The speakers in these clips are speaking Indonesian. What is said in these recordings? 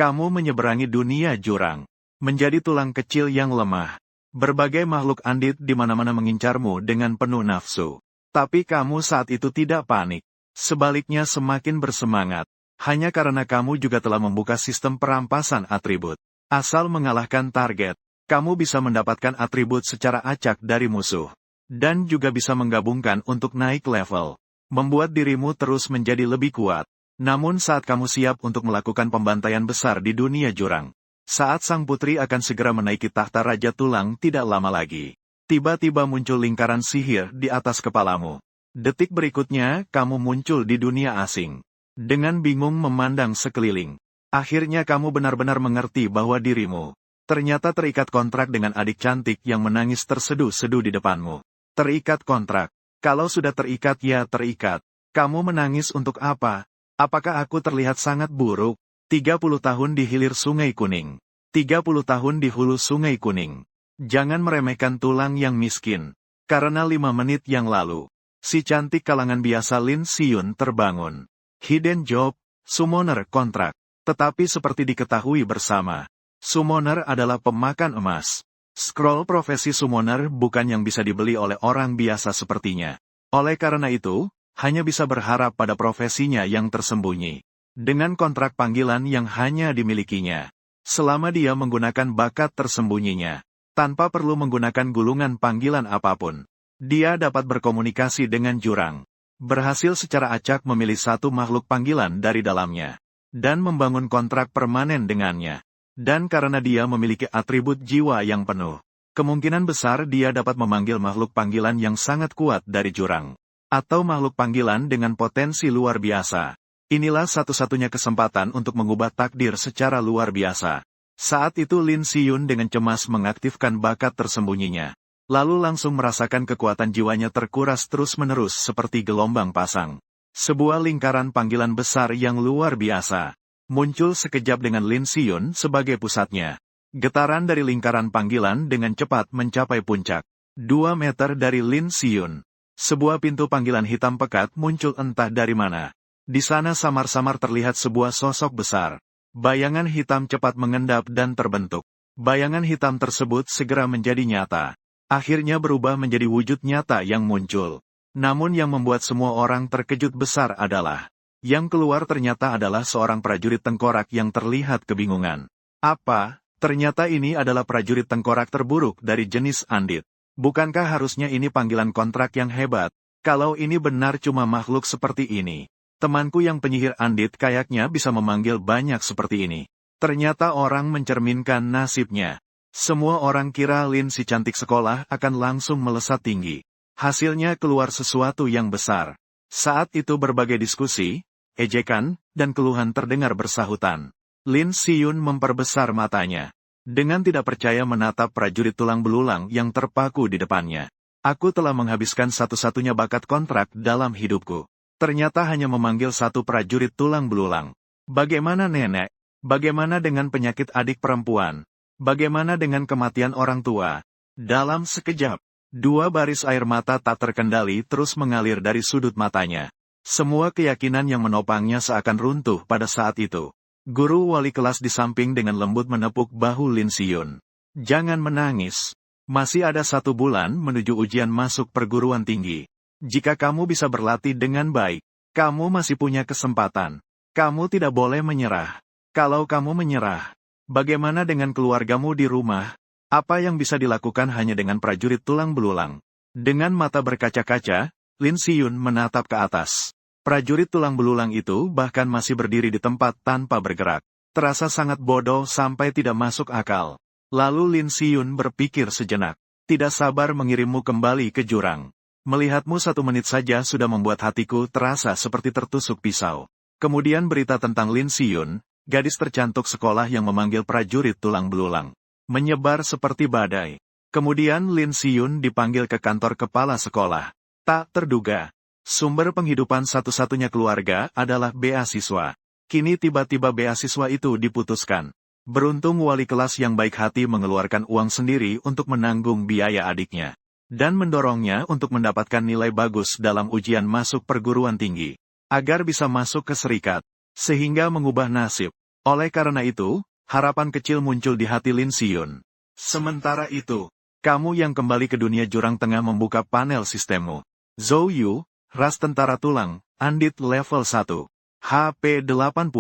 Kamu menyeberangi dunia jurang. Menjadi tulang kecil yang lemah. Berbagai makhluk andit di mana-mana mengincarmu dengan penuh nafsu. Tapi kamu saat itu tidak panik. Sebaliknya semakin bersemangat. Hanya karena kamu juga telah membuka sistem perampasan atribut. Asal mengalahkan target, kamu bisa mendapatkan atribut secara acak dari musuh. Dan juga bisa menggabungkan untuk naik level. Membuat dirimu terus menjadi lebih kuat. Namun saat kamu siap untuk melakukan pembantaian besar di dunia jurang. Saat sang putri akan segera menaiki tahta Raja Tulang tidak lama lagi. Tiba-tiba muncul lingkaran sihir di atas kepalamu. Detik berikutnya, kamu muncul di dunia asing. Dengan bingung memandang sekeliling. Akhirnya kamu benar-benar mengerti bahwa dirimu ternyata terikat kontrak dengan adik cantik yang menangis terseduh-seduh di depanmu. Terikat kontrak. Kalau sudah terikat ya terikat. Kamu menangis untuk apa? Apakah aku terlihat sangat buruk? 30 tahun di hilir Sungai Kuning. 30 tahun di hulu Sungai Kuning. Jangan meremehkan tulang yang miskin. Karena 5 menit yang lalu, si cantik kalangan biasa Lin Siyun terbangun. Hidden job, summoner kontrak. Tetapi seperti diketahui bersama, summoner adalah pemakan emas. Scroll profesi summoner bukan yang bisa dibeli oleh orang biasa sepertinya. Oleh karena itu, hanya bisa berharap pada profesinya yang tersembunyi. Dengan kontrak panggilan yang hanya dimilikinya. Selama dia menggunakan bakat tersembunyinya. Tanpa perlu menggunakan gulungan panggilan apapun. Dia dapat berkomunikasi dengan jurang. Berhasil secara acak memilih satu makhluk panggilan dari dalamnya. Dan membangun kontrak permanen dengannya. Dan karena dia memiliki atribut jiwa yang penuh. Kemungkinan besar dia dapat memanggil makhluk panggilan yang sangat kuat dari jurang. Atau makhluk panggilan dengan potensi luar biasa. Inilah satu-satunya kesempatan untuk mengubah takdir secara luar biasa. Saat itu Lin Siyun dengan cemas mengaktifkan bakat tersembunyinya. Lalu langsung merasakan kekuatan jiwanya terkuras terus-menerus seperti gelombang pasang. Sebuah lingkaran panggilan besar yang luar biasa. Muncul sekejap dengan Lin Siyun sebagai pusatnya. Getaran dari lingkaran panggilan dengan cepat mencapai puncak. 2 meter dari Lin Siyun. Sebuah pintu panggilan hitam pekat muncul entah dari mana. Di sana samar-samar terlihat sebuah sosok besar. Bayangan hitam cepat mengendap dan terbentuk. Bayangan hitam tersebut segera menjadi nyata. Akhirnya berubah menjadi wujud nyata yang muncul. Namun yang membuat semua orang terkejut besar adalah, yang keluar ternyata adalah seorang prajurit tengkorak yang terlihat kebingungan. Apa? Ternyata ini adalah prajurit tengkorak terburuk dari jenis andit. Bukankah harusnya ini panggilan kontrak yang hebat? Kalau ini benar cuma makhluk seperti ini. Temanku yang penyihir andit kayaknya bisa memanggil banyak seperti ini. Ternyata orang mencerminkan nasibnya. Semua orang kira Lin si cantik sekolah akan langsung melesat tinggi. Hasilnya keluar sesuatu yang besar. Saat itu berbagai diskusi, ejekan, dan keluhan terdengar bersahutan. Lin Siyun memperbesar matanya. Dengan tidak percaya menatap prajurit tulang belulang yang terpaku di depannya. Aku telah menghabiskan satu-satunya bakat kontrak dalam hidupku. Ternyata hanya memanggil satu prajurit tulang belulang. Bagaimana nenek? Bagaimana dengan penyakit adik perempuan? Bagaimana dengan kematian orang tua? Dalam sekejap, 2 baris air mata tak terkendali terus mengalir dari sudut matanya. Semua keyakinan yang menopangnya seakan runtuh pada saat itu. Guru wali kelas di samping dengan lembut menepuk bahu Lin Siyun. Jangan menangis. Masih ada 1 bulan menuju ujian masuk perguruan tinggi. Jika kamu bisa berlatih dengan baik, kamu masih punya kesempatan. Kamu tidak boleh menyerah. Kalau kamu menyerah, bagaimana dengan keluargamu di rumah? Apa yang bisa dilakukan hanya dengan prajurit tulang belulang? Dengan mata berkaca-kaca, Lin Siyun menatap ke atas. Prajurit tulang belulang itu bahkan masih berdiri di tempat tanpa bergerak. Terasa sangat bodoh sampai tidak masuk akal. Lalu Lin Siyun berpikir sejenak. Tidak sabar mengirimmu kembali ke jurang. Melihatmu 1 menit saja sudah membuat hatiku terasa seperti tertusuk pisau. Kemudian berita tentang Lin Siyun, gadis tercantik sekolah yang memanggil prajurit tulang belulang, menyebar seperti badai. Kemudian Lin Siyun dipanggil ke kantor kepala sekolah. Tak terduga, sumber penghidupan satu-satunya keluarga adalah beasiswa. Kini tiba-tiba beasiswa itu diputuskan. Beruntung wali kelas yang baik hati mengeluarkan uang sendiri untuk menanggung biaya adiknya. Dan mendorongnya untuk mendapatkan nilai bagus dalam ujian masuk perguruan tinggi. Agar bisa masuk ke serikat. Sehingga mengubah nasib. Oleh karena itu, harapan kecil muncul di hati Lin Xiyun. Sementara itu, kamu yang kembali ke dunia jurang tengah membuka panel sistemmu. Zhou Yu, ras tentara tulang, Andit level 1. HP 80.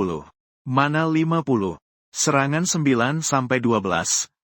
Mana 50. Serangan 9-12,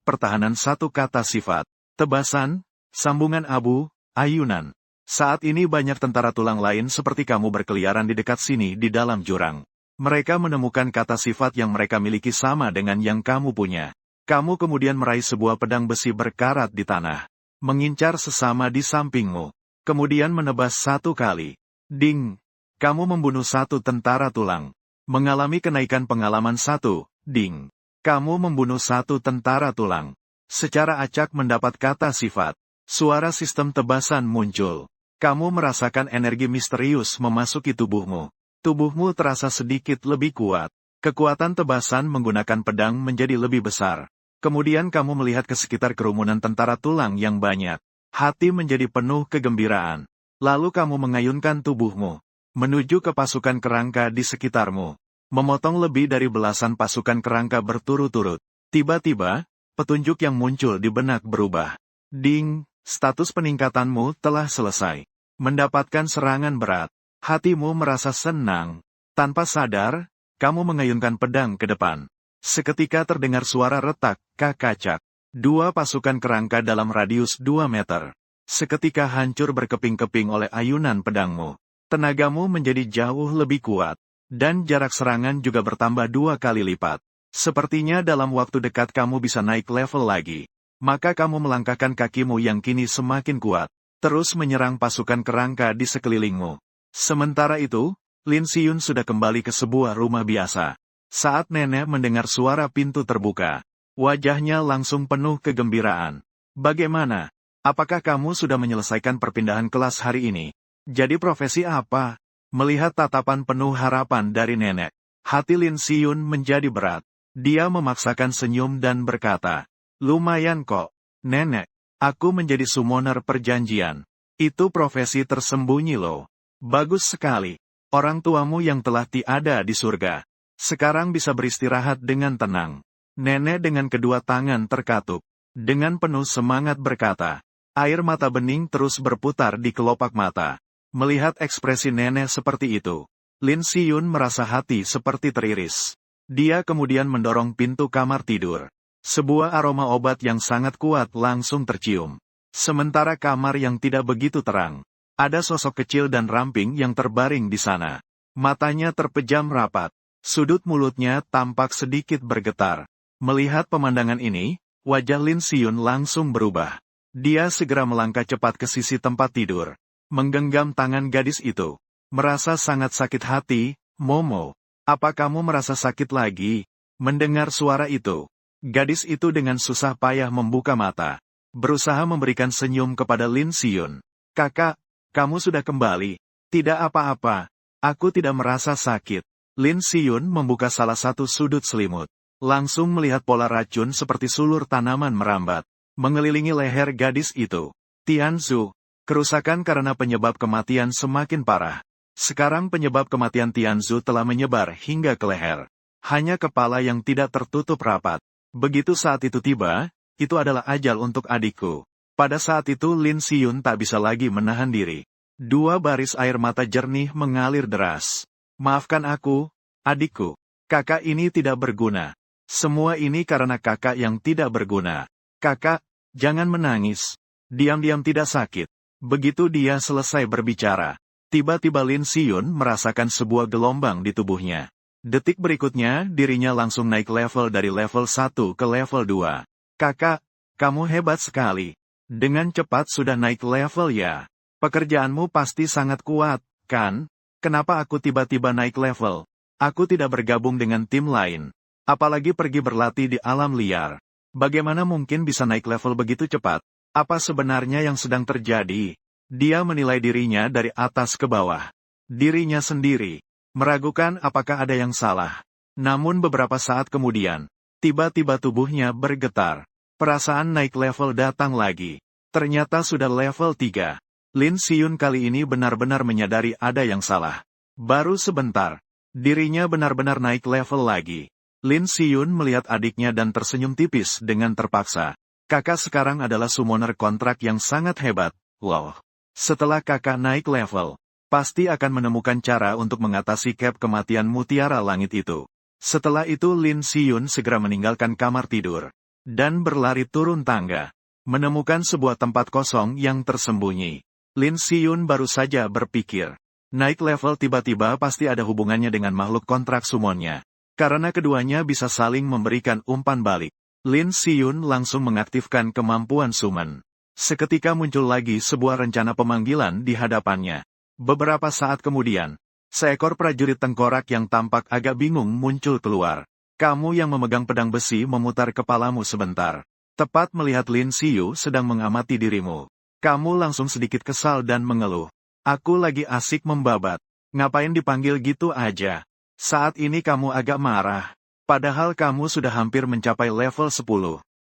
pertahanan 1 kata sifat. Tebasan, sambungan abu, ayunan. Saat ini banyak tentara tulang lain seperti kamu berkeliaran di dekat sini di dalam jurang. Mereka menemukan kata sifat yang mereka miliki sama dengan yang kamu punya. Kamu kemudian meraih sebuah pedang besi berkarat di tanah. Mengincar sesama di sampingmu. Kemudian menebas 1 kali. Ding! Kamu membunuh 1 tentara tulang. Mengalami kenaikan pengalaman 1, ding. Kamu membunuh 1 tentara tulang. Secara acak mendapat kata sifat. Suara sistem tebasan muncul. Kamu merasakan energi misterius memasuki tubuhmu. Tubuhmu terasa sedikit lebih kuat. Kekuatan tebasan menggunakan pedang menjadi lebih besar. Kemudian kamu melihat ke sekitar kerumunan tentara tulang yang banyak. Hati menjadi penuh kegembiraan. Lalu kamu mengayunkan tubuhmu menuju ke pasukan kerangka di sekitarmu. Memotong lebih dari belasan pasukan kerangka berturut-turut. Tiba-tiba, petunjuk yang muncul di benak berubah. Ding, status peningkatanmu telah selesai. Mendapatkan serangan berat. Hatimu merasa senang. Tanpa sadar, kamu mengayunkan pedang ke depan. Seketika terdengar suara retak, kacak. 2 pasukan kerangka dalam radius 2 meter. Seketika hancur berkeping-keping oleh ayunan pedangmu. Tenagamu menjadi jauh lebih kuat. Dan jarak serangan juga bertambah 2 kali lipat. Sepertinya dalam waktu dekat kamu bisa naik level lagi. Maka kamu melangkahkan kakimu yang kini semakin kuat. Terus menyerang pasukan kerangka di sekelilingmu. Sementara itu, Lin Xiyun sudah kembali ke sebuah rumah biasa. Saat nenek mendengar suara pintu terbuka, wajahnya langsung penuh kegembiraan. Bagaimana? Apakah kamu sudah menyelesaikan perpindahan kelas hari ini? Jadi profesi apa? Melihat tatapan penuh harapan dari nenek, hati Lin Xiyun menjadi berat. Dia memaksakan senyum dan berkata, lumayan kok, nenek. Aku menjadi summoner perjanjian. Itu profesi tersembunyi loh. Bagus sekali. Orang tuamu yang telah tiada di surga. Sekarang bisa beristirahat dengan tenang. Nenek dengan kedua tangan terkatup. Dengan penuh semangat berkata. Air mata bening terus berputar di kelopak mata. Melihat ekspresi nenek seperti itu, Lin Xiyun merasa hati seperti teriris. Dia kemudian mendorong pintu kamar tidur. Sebuah aroma obat yang sangat kuat langsung tercium. Sementara kamar yang tidak begitu terang. Ada sosok kecil dan ramping yang terbaring di sana. Matanya terpejam rapat. Sudut mulutnya tampak sedikit bergetar. Melihat pemandangan ini, wajah Lin Xiyun langsung berubah. Dia segera melangkah cepat ke sisi tempat tidur. Menggenggam tangan gadis itu. Merasa sangat sakit hati, Momo. Apa kamu merasa sakit lagi? Mendengar suara itu, gadis itu dengan susah payah membuka mata. Berusaha memberikan senyum kepada Lin Xiyun. Kakak, kamu sudah kembali. Tidak apa-apa. Aku tidak merasa sakit. Lin Xiyun membuka salah satu sudut selimut. Langsung melihat pola racun seperti sulur tanaman merambat. Mengelilingi leher gadis itu. Tianzu. Kerusakan karena penyebab kematian semakin parah. Sekarang penyebab kematian Tianzu telah menyebar hingga ke leher. Hanya kepala yang tidak tertutup rapat. Begitu saat itu tiba, itu adalah ajal untuk adikku. Pada saat itu Lin Xiyun tak bisa lagi menahan diri. 2 baris air mata jernih mengalir deras. Maafkan aku, adikku. Kakak ini tidak berguna. Semua ini karena kakak yang tidak berguna. Kakak, jangan menangis. Diam-diam tidak sakit. Begitu dia selesai berbicara, tiba-tiba Lin Xiyun merasakan sebuah gelombang di tubuhnya. Detik berikutnya, dirinya langsung naik level dari level 1 ke level 2. Kakak, kamu hebat sekali. Dengan cepat sudah naik level ya. Pekerjaanmu pasti sangat kuat, kan? Kenapa aku tiba-tiba naik level? Aku tidak bergabung dengan tim lain. Apalagi pergi berlatih di alam liar. Bagaimana mungkin bisa naik level begitu cepat? Apa sebenarnya yang sedang terjadi? Dia menilai dirinya dari atas ke bawah. Dirinya sendiri. Meragukan apakah ada yang salah. Namun beberapa saat kemudian, tiba-tiba tubuhnya bergetar. Perasaan naik level datang lagi. Ternyata sudah level 3. Lin Xiyun kali ini benar-benar menyadari ada yang salah. Baru sebentar, dirinya benar-benar naik level lagi. Lin Siyun melihat adiknya dan tersenyum tipis dengan terpaksa. Kakak sekarang adalah summoner kontrak yang sangat hebat, loh. Setelah kakak naik level, pasti akan menemukan cara untuk mengatasi cap kematian mutiara langit itu. Setelah itu Lin Siyun segera meninggalkan kamar tidur, dan berlari turun tangga, menemukan sebuah tempat kosong yang tersembunyi. Lin Siyun baru saja berpikir, naik level tiba-tiba pasti ada hubungannya dengan makhluk kontrak summonnya. Karena keduanya bisa saling memberikan umpan balik. Lin Siyun langsung mengaktifkan kemampuan summon. Seketika muncul lagi sebuah rencana pemanggilan di hadapannya. Beberapa saat kemudian, seekor prajurit tengkorak yang tampak agak bingung muncul keluar. Kamu yang memegang pedang besi memutar kepalamu sebentar. Tepat melihat Lin Siyu sedang mengamati dirimu. Kamu langsung sedikit kesal dan mengeluh. Aku lagi asik membabat. Ngapain dipanggil gitu aja? Saat ini kamu agak marah. Padahal kamu sudah hampir mencapai level 10.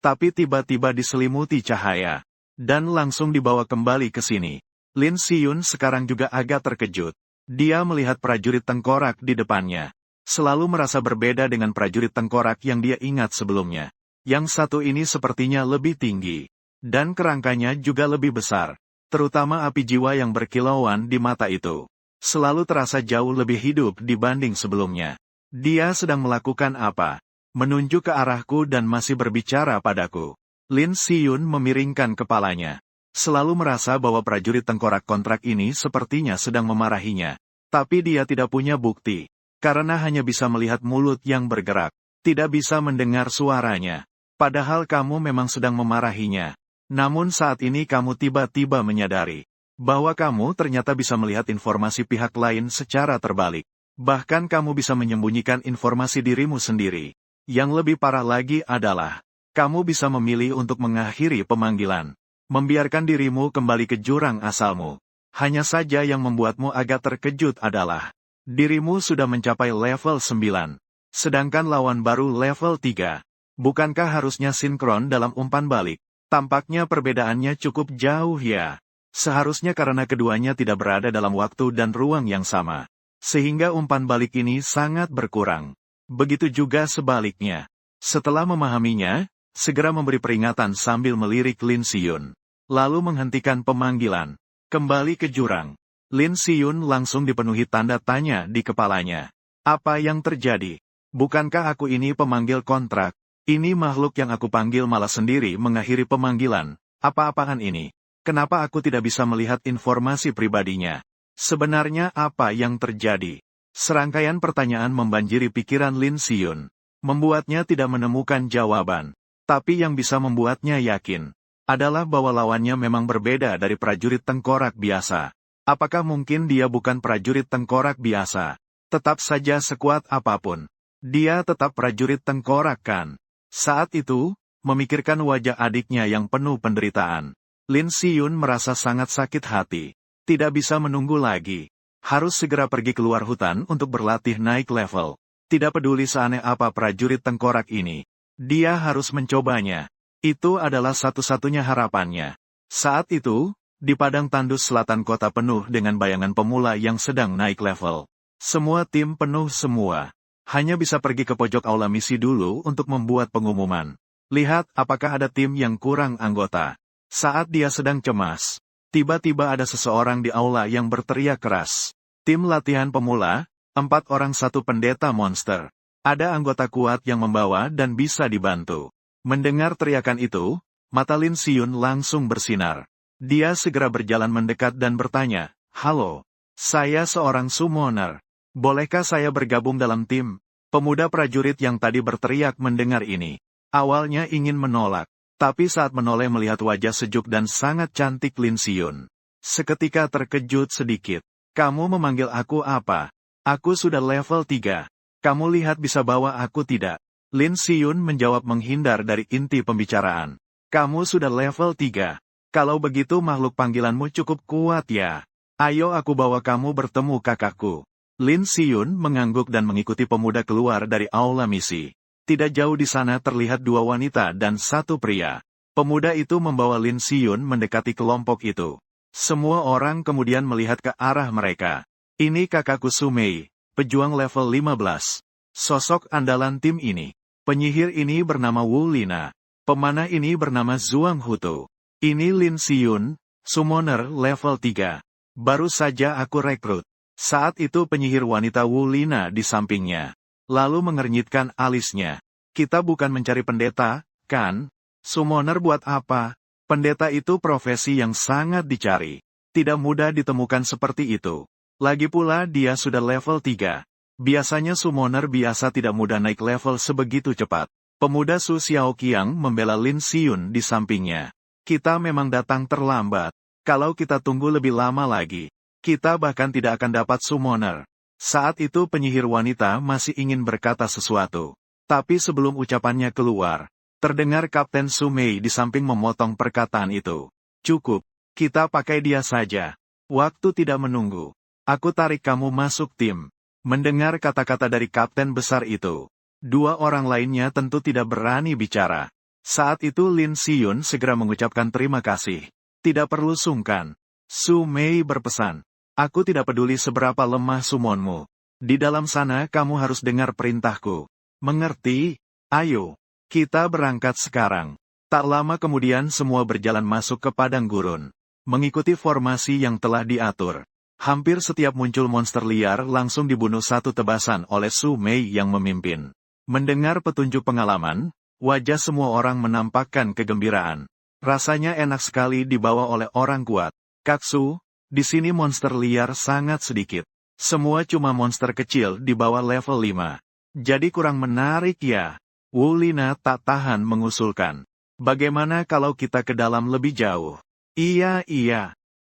Tapi tiba-tiba diselimuti cahaya. Dan langsung dibawa kembali ke sini. Lin Siyun sekarang juga agak terkejut. Dia melihat prajurit tengkorak di depannya. Selalu merasa berbeda dengan prajurit tengkorak yang dia ingat sebelumnya. Yang satu ini sepertinya lebih tinggi. Dan kerangkanya juga lebih besar. Terutama api jiwa yang berkilauan di mata itu. Selalu terasa jauh lebih hidup dibanding sebelumnya. Dia sedang melakukan apa? Menunjuk ke arahku dan masih berbicara padaku. Lin Siyun memiringkan kepalanya. Selalu merasa bahwa prajurit tengkorak kontrak ini sepertinya sedang memarahinya. Tapi dia tidak punya bukti. Karena hanya bisa melihat mulut yang bergerak. Tidak bisa mendengar suaranya. Padahal kamu memang sedang memarahinya. Namun saat ini kamu tiba-tiba menyadari bahwa kamu ternyata bisa melihat informasi pihak lain secara terbalik. Bahkan kamu bisa menyembunyikan informasi dirimu sendiri. Yang lebih parah lagi adalah, kamu bisa memilih untuk mengakhiri pemanggilan. Membiarkan dirimu kembali ke jurang asalmu. Hanya saja yang membuatmu agak terkejut adalah, dirimu sudah mencapai level 9. Sedangkan lawan baru level 3. Bukankah harusnya sinkron dalam umpan balik? Tampaknya perbedaannya cukup jauh ya. Seharusnya karena keduanya tidak berada dalam waktu dan ruang yang sama. Sehingga umpan balik ini sangat berkurang. Begitu juga sebaliknya. Setelah memahaminya, segera memberi peringatan sambil melirik Lin Siyun. Lalu menghentikan pemanggilan. Kembali ke jurang. Lin Siyun langsung dipenuhi tanda tanya di kepalanya. Apa yang terjadi? Bukankah aku ini pemanggil kontrak? Ini makhluk yang aku panggil malah sendiri mengakhiri pemanggilan. Apa-apaan ini? Kenapa aku tidak bisa melihat informasi pribadinya? Sebenarnya apa yang terjadi? Serangkaian pertanyaan membanjiri pikiran Lin Siyun. Membuatnya tidak menemukan jawaban. Tapi yang bisa membuatnya yakin adalah bahwa lawannya memang berbeda dari prajurit tengkorak biasa. Apakah mungkin dia bukan prajurit tengkorak biasa? Tetap saja sekuat apapun. Dia tetap prajurit tengkorak kan? Saat itu, memikirkan wajah adiknya yang penuh penderitaan. Lin Siyun merasa sangat sakit hati. Tidak bisa menunggu lagi. Harus segera pergi keluar hutan untuk berlatih naik level. Tidak peduli seaneh apa prajurit tengkorak ini. Dia harus mencobanya. Itu adalah satu-satunya harapannya. Saat itu, di padang tandus selatan kota penuh dengan bayangan pemula yang sedang naik level. Semua tim penuh semua. Hanya bisa pergi ke pojok aula misi dulu untuk membuat pengumuman. Lihat apakah ada tim yang kurang anggota. Saat dia sedang cemas, tiba-tiba ada seseorang di aula yang berteriak keras. Tim latihan pemula, 4 orang 1 pendeta monster. Ada anggota kuat yang membawa dan bisa dibantu. Mendengar teriakan itu, mata Lin Siyun langsung bersinar. Dia segera berjalan mendekat dan bertanya, "Halo, saya seorang summoner. Bolehkah saya bergabung dalam tim?" Pemuda prajurit yang tadi berteriak mendengar ini. Awalnya ingin menolak. Tapi saat menoleh melihat wajah sejuk dan sangat cantik Lin Siyun, seketika terkejut sedikit. "Kamu memanggil aku apa? Aku sudah level 3. Kamu lihat bisa bawa aku tidak?" Lin Siyun menjawab menghindar dari inti pembicaraan. "Kamu sudah level 3. Kalau begitu makhluk panggilanmu cukup kuat ya. Ayo aku bawa kamu bertemu kakakku." Lin Siyun mengangguk dan mengikuti pemuda keluar dari aula misi. Tidak jauh di sana terlihat 2 wanita dan 1 pria. Pemuda itu membawa Lin Siyun mendekati kelompok itu. Semua orang kemudian melihat ke arah mereka. "Ini kakakku Sumei, pejuang level 15. Sosok andalan tim ini. Penyihir ini bernama Wu Lina. Pemanah ini bernama Zhuang Hutu. Ini Lin Xiyun, summoner level 3. Baru saja aku rekrut. Saat itu penyihir wanita Wu Lina di sampingnya. Lalu mengernyitkan alisnya. Kita bukan mencari pendeta, kan? Summoner buat apa? Pendeta itu profesi yang sangat dicari. Tidak mudah ditemukan seperti itu. Lagi pula dia sudah level 3. Biasanya summoner biasa tidak mudah naik level sebegitu cepat. Pemuda Su Xiaoqiang membela Lin Xiyun di sampingnya. Kita memang datang terlambat. Kalau kita tunggu lebih lama lagi, kita bahkan tidak akan dapat summoner. Saat itu penyihir wanita masih ingin berkata sesuatu. Tapi sebelum ucapannya keluar, terdengar Kapten Su Mei di samping memotong perkataan itu. Cukup. Kita pakai dia saja. Waktu tidak menunggu. Aku tarik kamu masuk tim. Mendengar kata-kata dari kapten besar itu, dua orang lainnya tentu tidak berani bicara. Saat itu Lin Xiyun segera mengucapkan terima kasih. Tidak perlu sungkan. Su Mei berpesan. Aku tidak peduli seberapa lemah summonmu. Di dalam sana kamu harus dengar perintahku. Mengerti? Ayo. Kita berangkat sekarang. Tak lama kemudian semua berjalan masuk ke padang gurun. Mengikuti formasi yang telah diatur. Hampir setiap muncul monster liar langsung dibunuh satu tebasan oleh Su Mei yang memimpin. Mendengar petunjuk pengalaman, wajah semua orang menampakkan kegembiraan. Rasanya enak sekali dibawa oleh orang kuat. Kaksu, di sini monster liar sangat sedikit. Semua cuma monster kecil di bawah level 5. Jadi kurang menarik ya. Wu Lina tak tahan mengusulkan. Bagaimana kalau kita ke dalam lebih jauh? Iya.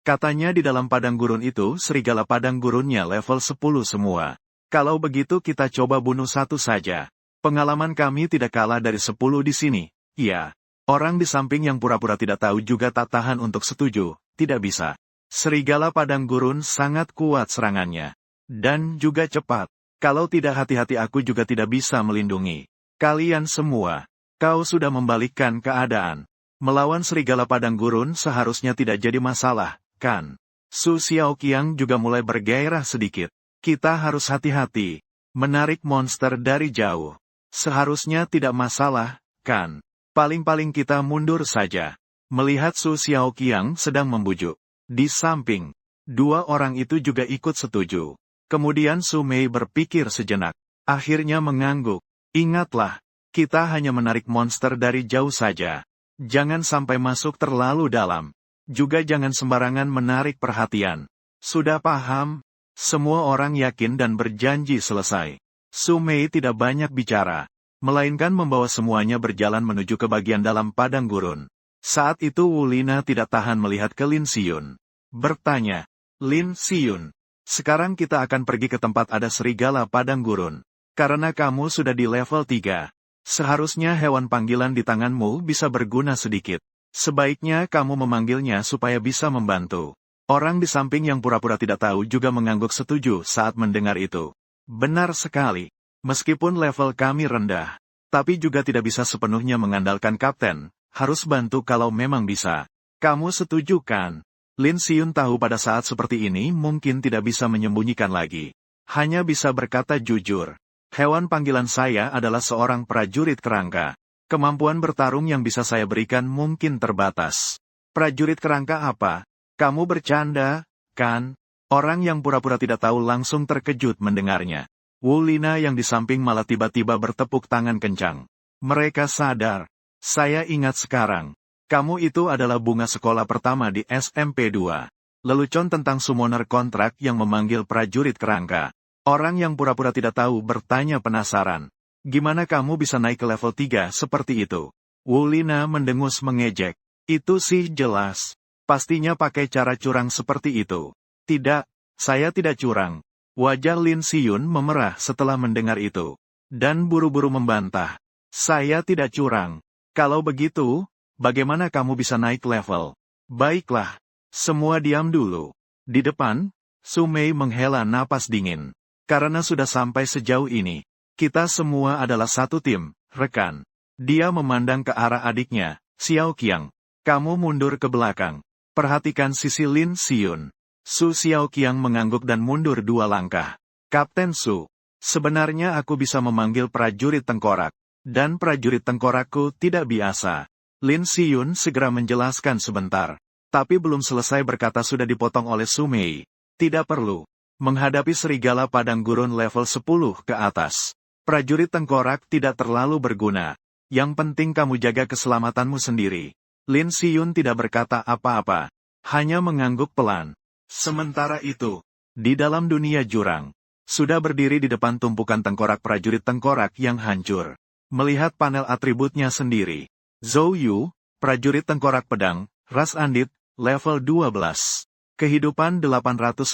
Katanya di dalam padang gurun itu serigala padang gurunnya level 10 semua. Kalau begitu kita coba bunuh satu saja. Pengalaman kami tidak kalah dari 10 di sini. Iya. Orang di samping yang pura-pura tidak tahu juga tak tahan untuk setuju. Tidak bisa. Serigala padang gurun sangat kuat serangannya. Dan juga cepat. Kalau tidak hati-hati aku juga tidak bisa melindungi. Kalian semua. Kau sudah membalikkan keadaan. Melawan serigala padang gurun seharusnya tidak jadi masalah, kan? Su Xiaoqiang juga mulai bergairah sedikit. Kita harus hati-hati. Menarik monster dari jauh. Seharusnya tidak masalah, kan? Paling-paling kita mundur saja. Melihat Su Xiaoqiang sedang membujuk. Di samping, dua orang itu juga ikut setuju. Kemudian Su Mei berpikir sejenak. Akhirnya mengangguk. Ingatlah, kita hanya menarik monster dari jauh saja. Jangan sampai masuk terlalu dalam. Juga jangan sembarangan menarik perhatian. Sudah paham? Semua orang yakin dan berjanji selesai. Su Mei tidak banyak bicara, melainkan membawa semuanya berjalan menuju ke bagian dalam padang gurun. Saat itu Wu Lina tidak tahan melihat ke Lin Xiyun. Bertanya, Lin Xiyun, sekarang kita akan pergi ke tempat ada serigala padang gurun. Karena kamu sudah di level 3. Seharusnya hewan panggilan di tanganmu bisa berguna sedikit. Sebaiknya kamu memanggilnya supaya bisa membantu. Orang di samping yang pura-pura tidak tahu juga mengangguk setuju saat mendengar itu. Benar sekali. Meskipun level kami rendah, tapi juga tidak bisa sepenuhnya mengandalkan kapten. Harus bantu kalau memang bisa. Kamu setuju kan? Lin Xiyun tahu pada saat seperti ini mungkin tidak bisa menyembunyikan lagi. Hanya bisa berkata jujur. Hewan panggilan saya adalah seorang prajurit kerangka. Kemampuan bertarung yang bisa saya berikan mungkin terbatas. Prajurit kerangka apa? Kamu bercanda, kan? Orang yang pura-pura tidak tahu langsung terkejut mendengarnya. Wu Lina yang di samping malah tiba-tiba bertepuk tangan kencang. Mereka sadar. Saya ingat sekarang. Kamu itu adalah bunga sekolah pertama di SMP 2. Lelucon tentang summoner kontrak yang memanggil prajurit kerangka. Orang yang pura-pura tidak tahu bertanya penasaran. Gimana kamu bisa naik ke level 3 seperti itu? Wu Lina mendengus mengejek. Itu sih jelas. Pastinya pakai cara curang seperti itu. Tidak, saya tidak curang. Wajah Lin Xiyun memerah setelah mendengar itu. Dan buru-buru membantah. Saya tidak curang. Kalau begitu, bagaimana kamu bisa naik level? Baiklah. Semua diam dulu. Di depan, Su Mei menghela napas dingin. Karena sudah sampai sejauh ini, kita semua adalah satu tim, rekan. Dia memandang ke arah adiknya, Xiaoqiang. Kamu mundur ke belakang. Perhatikan sisi Lin Xiyun. Su Xiaoqiang mengangguk dan mundur 2 langkah. Kapten Su, Sebenarnya aku bisa memanggil prajurit tengkorak. Dan prajurit tengkorakku tidak biasa. Lin Siyun segera menjelaskan sebentar. Tapi belum selesai berkata sudah dipotong oleh Su Mei. Tidak perlu. Menghadapi serigala padang gurun level 10 ke atas. Prajurit tengkorak tidak terlalu berguna. Yang penting kamu jaga keselamatanmu sendiri. Lin Siyun tidak berkata apa-apa. Hanya mengangguk pelan. Sementara itu, di dalam dunia jurang, sudah berdiri di depan tumpukan tengkorak prajurit tengkorak yang hancur. Melihat panel atributnya sendiri. Zhou Yu, prajurit tengkorak pedang, ras Andit, level 12. Kehidupan 850.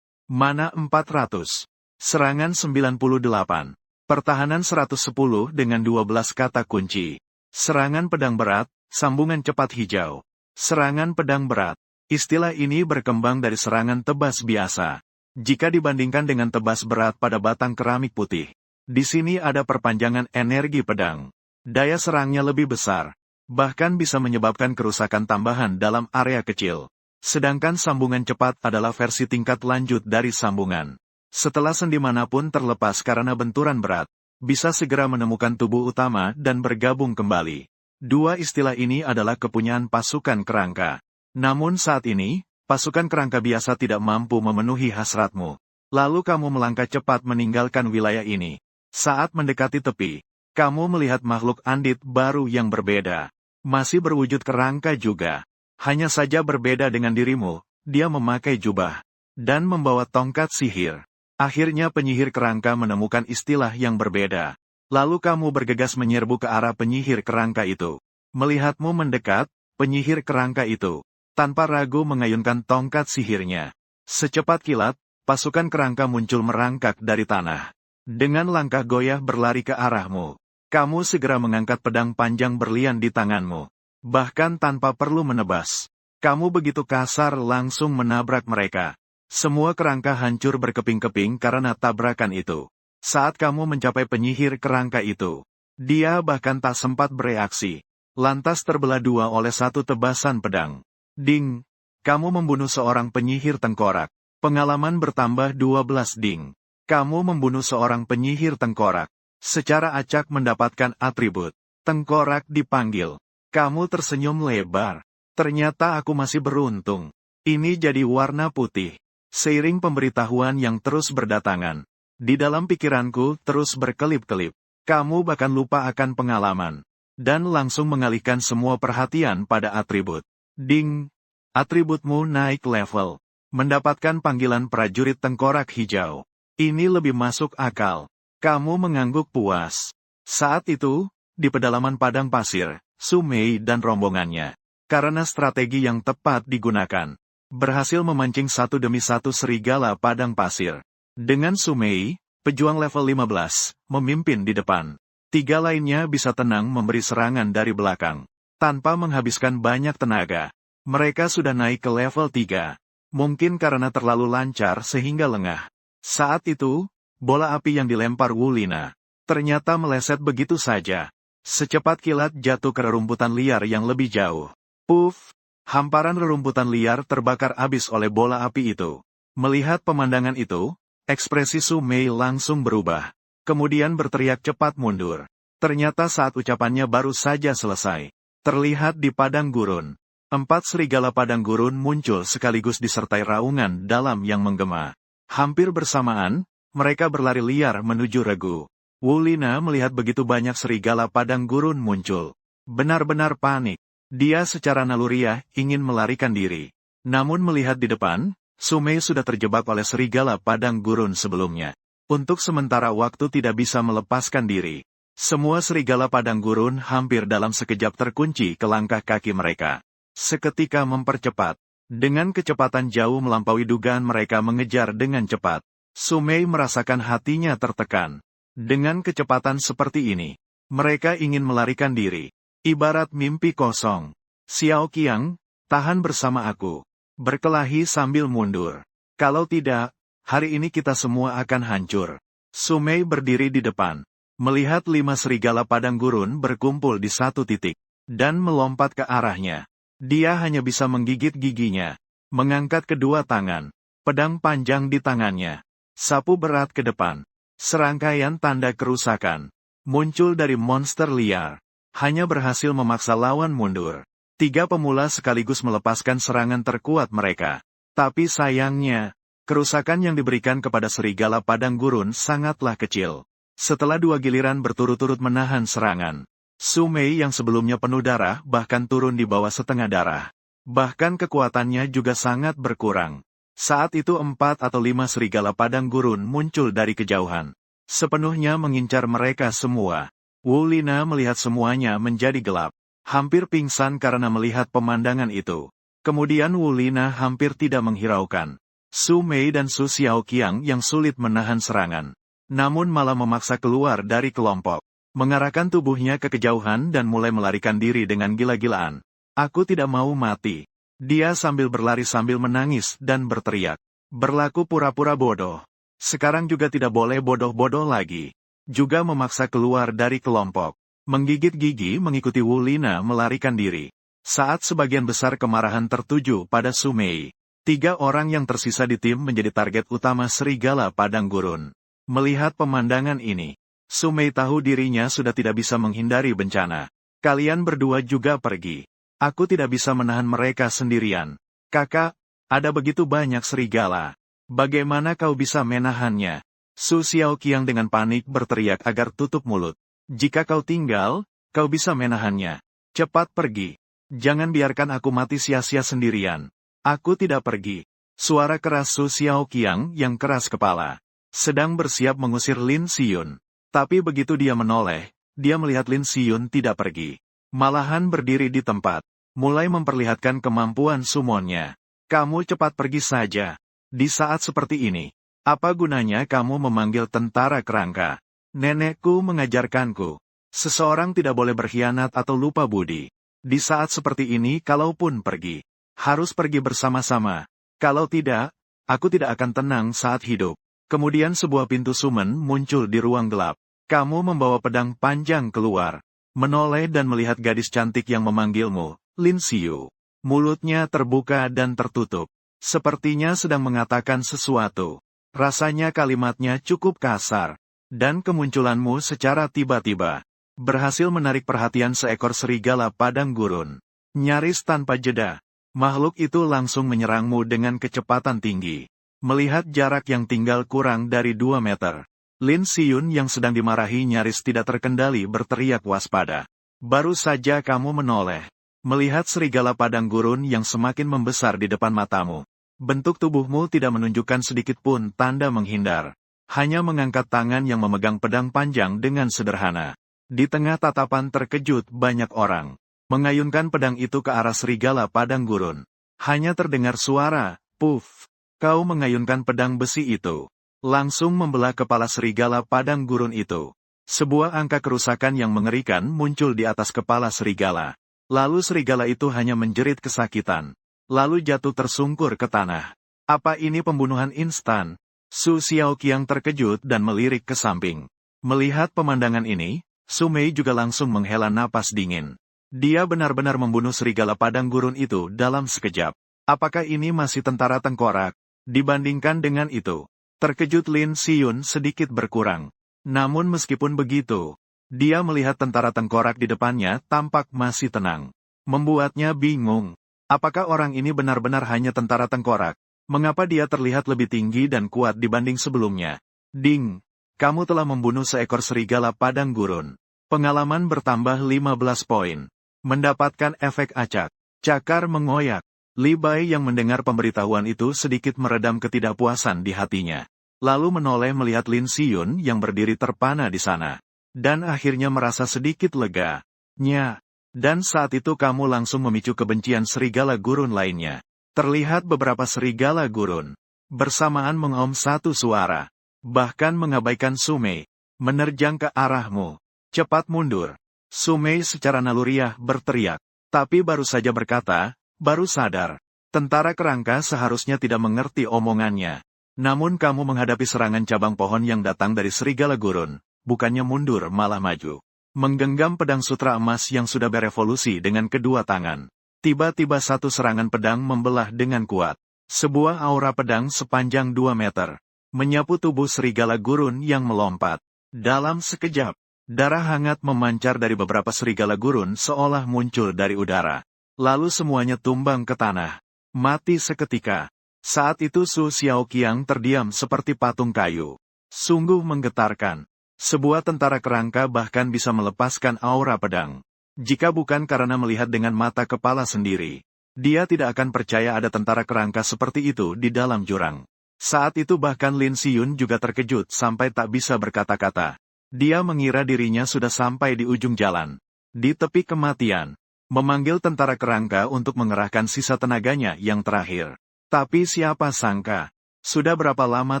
Mana 400. Serangan 98. Pertahanan 110 dengan 12 kata kunci. Serangan pedang berat, sambungan cepat hijau. Serangan pedang berat. Istilah ini berkembang dari serangan tebas biasa. Jika dibandingkan dengan tebas berat pada batang keramik putih. Di sini ada perpanjangan energi pedang. Daya serangnya lebih besar. Bahkan bisa menyebabkan kerusakan tambahan dalam area kecil. Sedangkan sambungan cepat adalah versi tingkat lanjut dari sambungan. Setelah sendi manapun terlepas karena benturan berat, bisa segera menemukan tubuh utama dan bergabung kembali. Dua istilah ini adalah kepunyaan pasukan kerangka. Namun saat ini, pasukan kerangka biasa tidak mampu memenuhi hasratmu. Lalu kamu melangkah cepat meninggalkan wilayah ini. Saat mendekati tepi, kamu melihat makhluk Andit baru yang berbeda. Masih berwujud kerangka juga. Hanya saja berbeda dengan dirimu, dia memakai jubah. Dan membawa tongkat sihir. Akhirnya penyihir kerangka menemukan istilah yang berbeda. Lalu kamu bergegas menyerbu ke arah penyihir kerangka itu. Melihatmu mendekat, penyihir kerangka itu tanpa ragu mengayunkan tongkat sihirnya. Secepat kilat, pasukan kerangka muncul merangkak dari tanah. Dengan langkah goyah berlari ke arahmu. Kamu segera mengangkat pedang panjang berlian di tanganmu. Bahkan tanpa perlu menebas. Kamu begitu kasar langsung menabrak mereka. Semua kerangka hancur berkeping-keping karena tabrakan itu. Saat kamu mencapai penyihir kerangka itu, dia bahkan tak sempat bereaksi. Lantas terbelah dua oleh satu tebasan pedang. Ding! Kamu membunuh seorang penyihir tengkorak. Pengalaman bertambah 12 ding. Kamu membunuh seorang penyihir tengkorak. Secara acak mendapatkan atribut. Tengkorak dipanggil. Kamu tersenyum lebar. Ternyata aku masih beruntung. Ini jadi warna putih. Seiring pemberitahuan yang terus berdatangan. Di dalam pikiranku terus berkelip-kelip. Kamu bahkan lupa akan pengalaman. Dan langsung mengalihkan semua perhatian pada atribut. Ding! Atributmu naik level. Mendapatkan panggilan prajurit tengkorak hijau. Ini lebih masuk akal. Kamu mengangguk puas. Saat itu, di pedalaman padang pasir, Su Mei dan rombongannya. Karena strategi yang tepat digunakan. Berhasil memancing satu demi satu serigala padang pasir. Dengan Su Mei, pejuang level 15, memimpin di depan. Tiga lainnya bisa tenang memberi serangan dari belakang. Tanpa menghabiskan banyak tenaga. Mereka sudah naik ke level 3. Mungkin karena terlalu lancar sehingga lengah. Saat itu, bola api yang dilempar Wu Lina ternyata meleset begitu saja. Secepat kilat jatuh ke rerumputan liar yang lebih jauh. Puff! Hamparan rerumputan liar terbakar habis oleh bola api itu. Melihat pemandangan itu, ekspresi Su Mei langsung berubah. Kemudian berteriak cepat mundur. Ternyata saat ucapannya baru saja selesai. Terlihat di padang gurun. 4 serigala padang gurun muncul sekaligus disertai raungan dalam yang menggema. Hampir bersamaan, mereka berlari liar menuju regu. Wu Lina melihat begitu banyak serigala padang gurun muncul. Benar-benar panik. Dia secara naluriah ingin melarikan diri. Namun melihat di depan, Su Mei sudah terjebak oleh serigala padang gurun sebelumnya. Untuk sementara waktu tidak bisa melepaskan diri. Semua serigala padang gurun hampir dalam sekejap terkunci ke langkah kaki mereka. Seketika mempercepat. Dengan kecepatan jauh melampaui dugaan mereka mengejar dengan cepat. Su Mei merasakan hatinya tertekan. Dengan kecepatan seperti ini, mereka ingin melarikan diri. Ibarat mimpi kosong. Xiao Qiang, tahan bersama aku. Berkelahi sambil mundur. Kalau tidak, hari ini kita semua akan hancur. Su Mei berdiri di depan. Melihat 5 serigala padang gurun berkumpul di satu titik. Dan melompat ke arahnya. Dia hanya bisa menggigit giginya. Mengangkat kedua tangan. Pedang panjang di tangannya. Sapu berat ke depan. Serangkaian tanda kerusakan muncul dari monster liar. Hanya berhasil memaksa lawan mundur. 3 pemula sekaligus melepaskan serangan terkuat mereka. Tapi sayangnya, kerusakan yang diberikan kepada serigala padang gurun sangatlah kecil. Setelah 2 giliran berturut-turut menahan serangan, Su Mei yang sebelumnya penuh darah bahkan turun di bawah setengah darah. Bahkan kekuatannya juga sangat berkurang. Saat itu 4 atau 5 serigala padang gurun muncul dari kejauhan. Sepenuhnya mengincar mereka semua. Wu Lina melihat semuanya menjadi gelap. Hampir pingsan karena melihat pemandangan itu. Kemudian Wu Lina hampir tidak menghiraukan Su Mei dan Su Xiaoqiang yang sulit menahan serangan. Namun malah memaksa keluar dari kelompok. Mengarahkan tubuhnya ke kejauhan dan mulai melarikan diri dengan gila-gilaan. Aku tidak mau mati. Dia sambil berlari sambil menangis dan berteriak. Berlaku pura-pura bodoh. Sekarang juga tidak boleh bodoh-bodoh lagi. Juga memaksa keluar dari kelompok. Menggigit gigi mengikuti Wu Lina melarikan diri. Saat sebagian besar kemarahan tertuju pada Su Mei, 3 orang yang tersisa di tim menjadi target utama serigala padang gurun. Melihat pemandangan ini, Su Mei tahu dirinya sudah tidak bisa menghindari bencana. Kalian berdua juga pergi. Aku tidak bisa menahan mereka sendirian. Kakak, ada begitu banyak serigala. Bagaimana kau bisa menahannya? Su Xiaoqiang dengan panik berteriak agar tutup mulut. Jika kau tinggal, kau bisa menahannya. Cepat pergi. Jangan biarkan aku mati sia-sia sendirian. Aku tidak pergi. Suara keras Su Xiaoqiang yang keras kepala. Sedang bersiap mengusir Lin Xiyun. Tapi begitu dia menoleh, dia melihat Lin Xiyun tidak pergi. Malahan berdiri di tempat. Mulai memperlihatkan kemampuan sumonnya. Kamu cepat pergi saja. Di saat seperti ini, apa gunanya kamu memanggil tentara kerangka? Nenekku mengajarkanku. Seseorang tidak boleh berkhianat atau lupa budi. Di saat seperti ini kalaupun pergi, harus pergi bersama-sama. Kalau tidak, aku tidak akan tenang saat hidup. Kemudian sebuah pintu sumen muncul di ruang gelap. Kamu membawa pedang panjang keluar. Menoleh dan melihat gadis cantik yang memanggilmu, Lin Xiyu. Mulutnya terbuka dan tertutup. Sepertinya sedang mengatakan sesuatu. Rasanya kalimatnya cukup kasar. Dan kemunculanmu secara tiba-tiba berhasil menarik perhatian seekor serigala padang gurun. Nyaris tanpa jeda, makhluk itu langsung menyerangmu dengan kecepatan tinggi. Melihat jarak yang tinggal kurang dari 2 meter, Lin Xiyun yang sedang dimarahi nyaris tidak terkendali berteriak waspada. Baru saja kamu menoleh, melihat serigala padang gurun yang semakin membesar di depan matamu. Bentuk tubuhmu tidak menunjukkan sedikit pun tanda menghindar. Hanya mengangkat tangan yang memegang pedang panjang dengan sederhana. Di tengah tatapan terkejut banyak orang, mengayunkan pedang itu ke arah serigala padang gurun. Hanya terdengar suara, puff. Kau mengayunkan pedang besi itu. Langsung membelah kepala serigala padang gurun itu. Sebuah angka kerusakan yang mengerikan muncul di atas kepala serigala. Lalu serigala itu hanya menjerit kesakitan. Lalu jatuh tersungkur ke tanah. Apa ini pembunuhan instan? Su Xiaoqiang terkejut dan melirik ke samping. Melihat pemandangan ini, Su Mei juga langsung menghela napas dingin. Dia benar-benar membunuh serigala padang gurun itu dalam sekejap. Apakah ini masih tentara tengkorak? Dibandingkan dengan itu, terkejut Lin Xiyun sedikit berkurang. Namun meskipun begitu, dia melihat tentara tengkorak di depannya tampak masih tenang. Membuatnya bingung. Apakah orang ini benar-benar hanya tentara tengkorak? Mengapa dia terlihat lebih tinggi dan kuat dibanding sebelumnya? Ding, kamu telah membunuh seekor serigala padang gurun. Pengalaman bertambah 15 poin. Mendapatkan efek acak. Cakar mengoyak. Li Bai yang mendengar pemberitahuan itu sedikit meredam ketidakpuasan di hatinya. Lalu menoleh melihat Lin Xiyun yang berdiri terpana di sana. Dan akhirnya merasa sedikit lega. Nya. Dan saat itu kamu langsung memicu kebencian serigala gurun lainnya. Terlihat beberapa serigala gurun bersamaan mengom satu suara, bahkan mengabaikan Su Mei, menerjang ke arahmu. Cepat mundur. Su Mei secara naluriah berteriak, tapi baru saja berkata, baru sadar. Tentara kerangka seharusnya tidak mengerti omongannya. Namun kamu menghadapi serangan cabang pohon yang datang dari serigala gurun, bukannya mundur malah maju. Menggenggam pedang sutra emas yang sudah berevolusi dengan kedua tangan. Tiba-tiba satu serangan pedang membelah dengan kuat. Sebuah aura pedang sepanjang 2 meter. menyapu tubuh serigala gurun yang melompat. Dalam sekejap, darah hangat memancar dari beberapa serigala gurun seolah muncul dari udara. Lalu semuanya tumbang ke tanah. Mati seketika. Saat itu Su Xiaoqiang terdiam seperti patung kayu. Sungguh menggetarkan. Sebuah tentara kerangka bahkan bisa melepaskan aura pedang. Jika bukan karena melihat dengan mata kepala sendiri, dia tidak akan percaya ada tentara kerangka seperti itu di dalam jurang. Saat itu bahkan Lin Xiyun juga terkejut sampai tak bisa berkata-kata. Dia mengira dirinya sudah sampai di ujung jalan. Di tepi kematian. Memanggil tentara kerangka untuk mengerahkan sisa tenaganya yang terakhir. Tapi siapa sangka, sudah berapa lama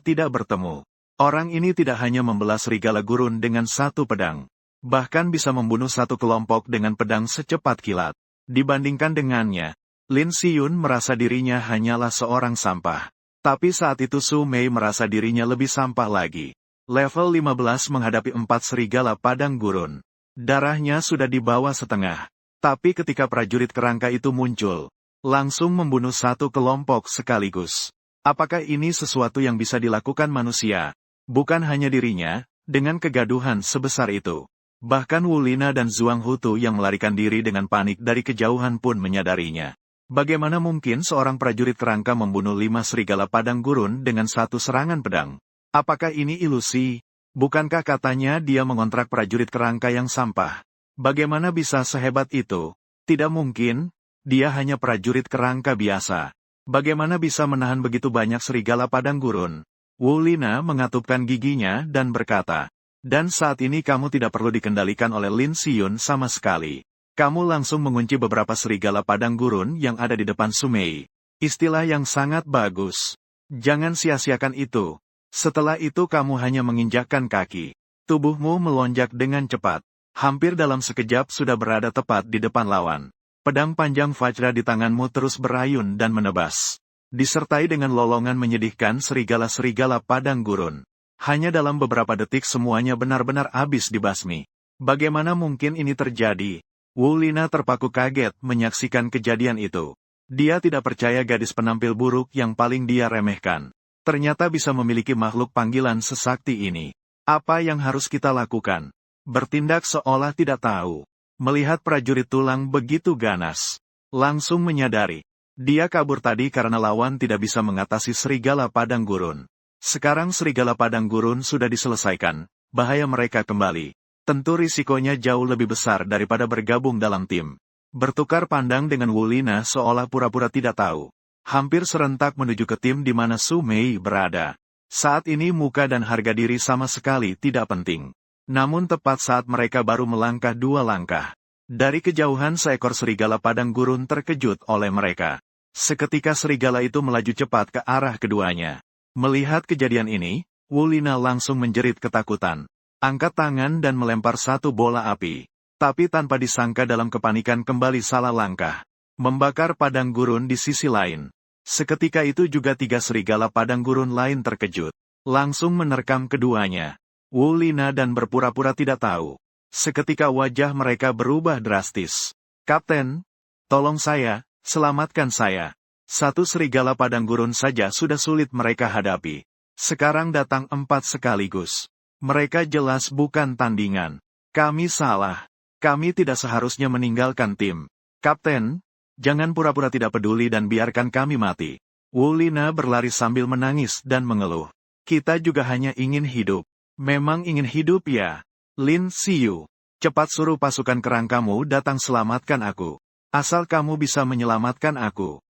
tidak bertemu. Orang ini tidak hanya membelah serigala gurun dengan satu pedang. Bahkan bisa membunuh satu kelompok dengan pedang secepat kilat. Dibandingkan dengannya, Lin Xiyun merasa dirinya hanyalah seorang sampah. Tapi saat itu Su Mei merasa dirinya lebih sampah lagi. Level 15 menghadapi 4 serigala padang gurun. Darahnya sudah di bawah setengah. Tapi ketika prajurit kerangka itu muncul, langsung membunuh satu kelompok sekaligus. Apakah ini sesuatu yang bisa dilakukan manusia? Bukan hanya dirinya, dengan kegaduhan sebesar itu. Bahkan Wu Lina dan Zhuang Hutu yang melarikan diri dengan panik dari kejauhan pun menyadarinya. Bagaimana mungkin seorang prajurit kerangka membunuh 5 serigala padang gurun dengan satu serangan pedang? Apakah ini ilusi? Bukankah katanya dia mengontrak prajurit kerangka yang sampah? Bagaimana bisa sehebat itu? Tidak mungkin, dia hanya prajurit kerangka biasa. Bagaimana bisa menahan begitu banyak serigala padang gurun? Wu Lina mengatupkan giginya dan berkata, dan saat ini kamu tidak perlu dikendalikan oleh Lin Xiyun sama sekali. Kamu langsung mengunci beberapa serigala padang gurun yang ada di depan Su Mei. Istilah yang sangat bagus. Jangan sia-siakan itu. Setelah itu kamu hanya menginjakkan kaki. Tubuhmu melonjak dengan cepat. Hampir dalam sekejap sudah berada tepat di depan lawan. Pedang panjang Vajra di tanganmu terus berayun dan menebas. Disertai dengan lolongan menyedihkan serigala-serigala padang gurun. Hanya dalam beberapa detik semuanya benar-benar habis dibasmi. Bagaimana mungkin ini terjadi? Wu Lina terpaku kaget menyaksikan kejadian itu. Dia tidak percaya gadis penampil buruk yang paling dia remehkan. Ternyata bisa memiliki makhluk panggilan sesakti ini. Apa yang harus kita lakukan? Bertindak seolah tidak tahu. Melihat prajurit tulang begitu ganas. Langsung menyadari. Dia kabur tadi karena lawan tidak bisa mengatasi serigala padang gurun. Sekarang serigala padang gurun sudah diselesaikan. Bahaya mereka kembali. Tentu risikonya jauh lebih besar daripada bergabung dalam tim. Bertukar pandang dengan Wu Lina seolah pura-pura tidak tahu. Hampir serentak menuju ke tim di mana Su Mei berada. Saat ini muka dan harga diri sama sekali tidak penting. Namun tepat saat mereka baru melangkah 2 langkah. Dari kejauhan seekor serigala padang gurun terkejut oleh mereka. Seketika serigala itu melaju cepat ke arah keduanya. Melihat kejadian ini, Wu Lina langsung menjerit ketakutan. Angkat tangan dan melempar satu bola api. Tapi tanpa disangka dalam kepanikan kembali salah langkah. Membakar padang gurun di sisi lain. Seketika itu juga 3 serigala padang gurun lain terkejut. Langsung menerkam keduanya. Wu Lina dan berpura-pura tidak tahu. Seketika wajah mereka berubah drastis. Kapten, tolong saya, selamatkan saya. Satu serigala padang gurun saja sudah sulit mereka hadapi. Sekarang datang 4 sekaligus. Mereka jelas bukan tandingan. Kami salah. Kami tidak seharusnya meninggalkan tim. Kapten, jangan pura-pura tidak peduli dan biarkan kami mati. Wu Lina berlari sambil menangis dan mengeluh. Kita juga hanya ingin hidup. Memang ingin hidup ya? Lin Xiyu, cepat suruh pasukan kerangkamu datang selamatkan aku. Asal kamu bisa menyelamatkan aku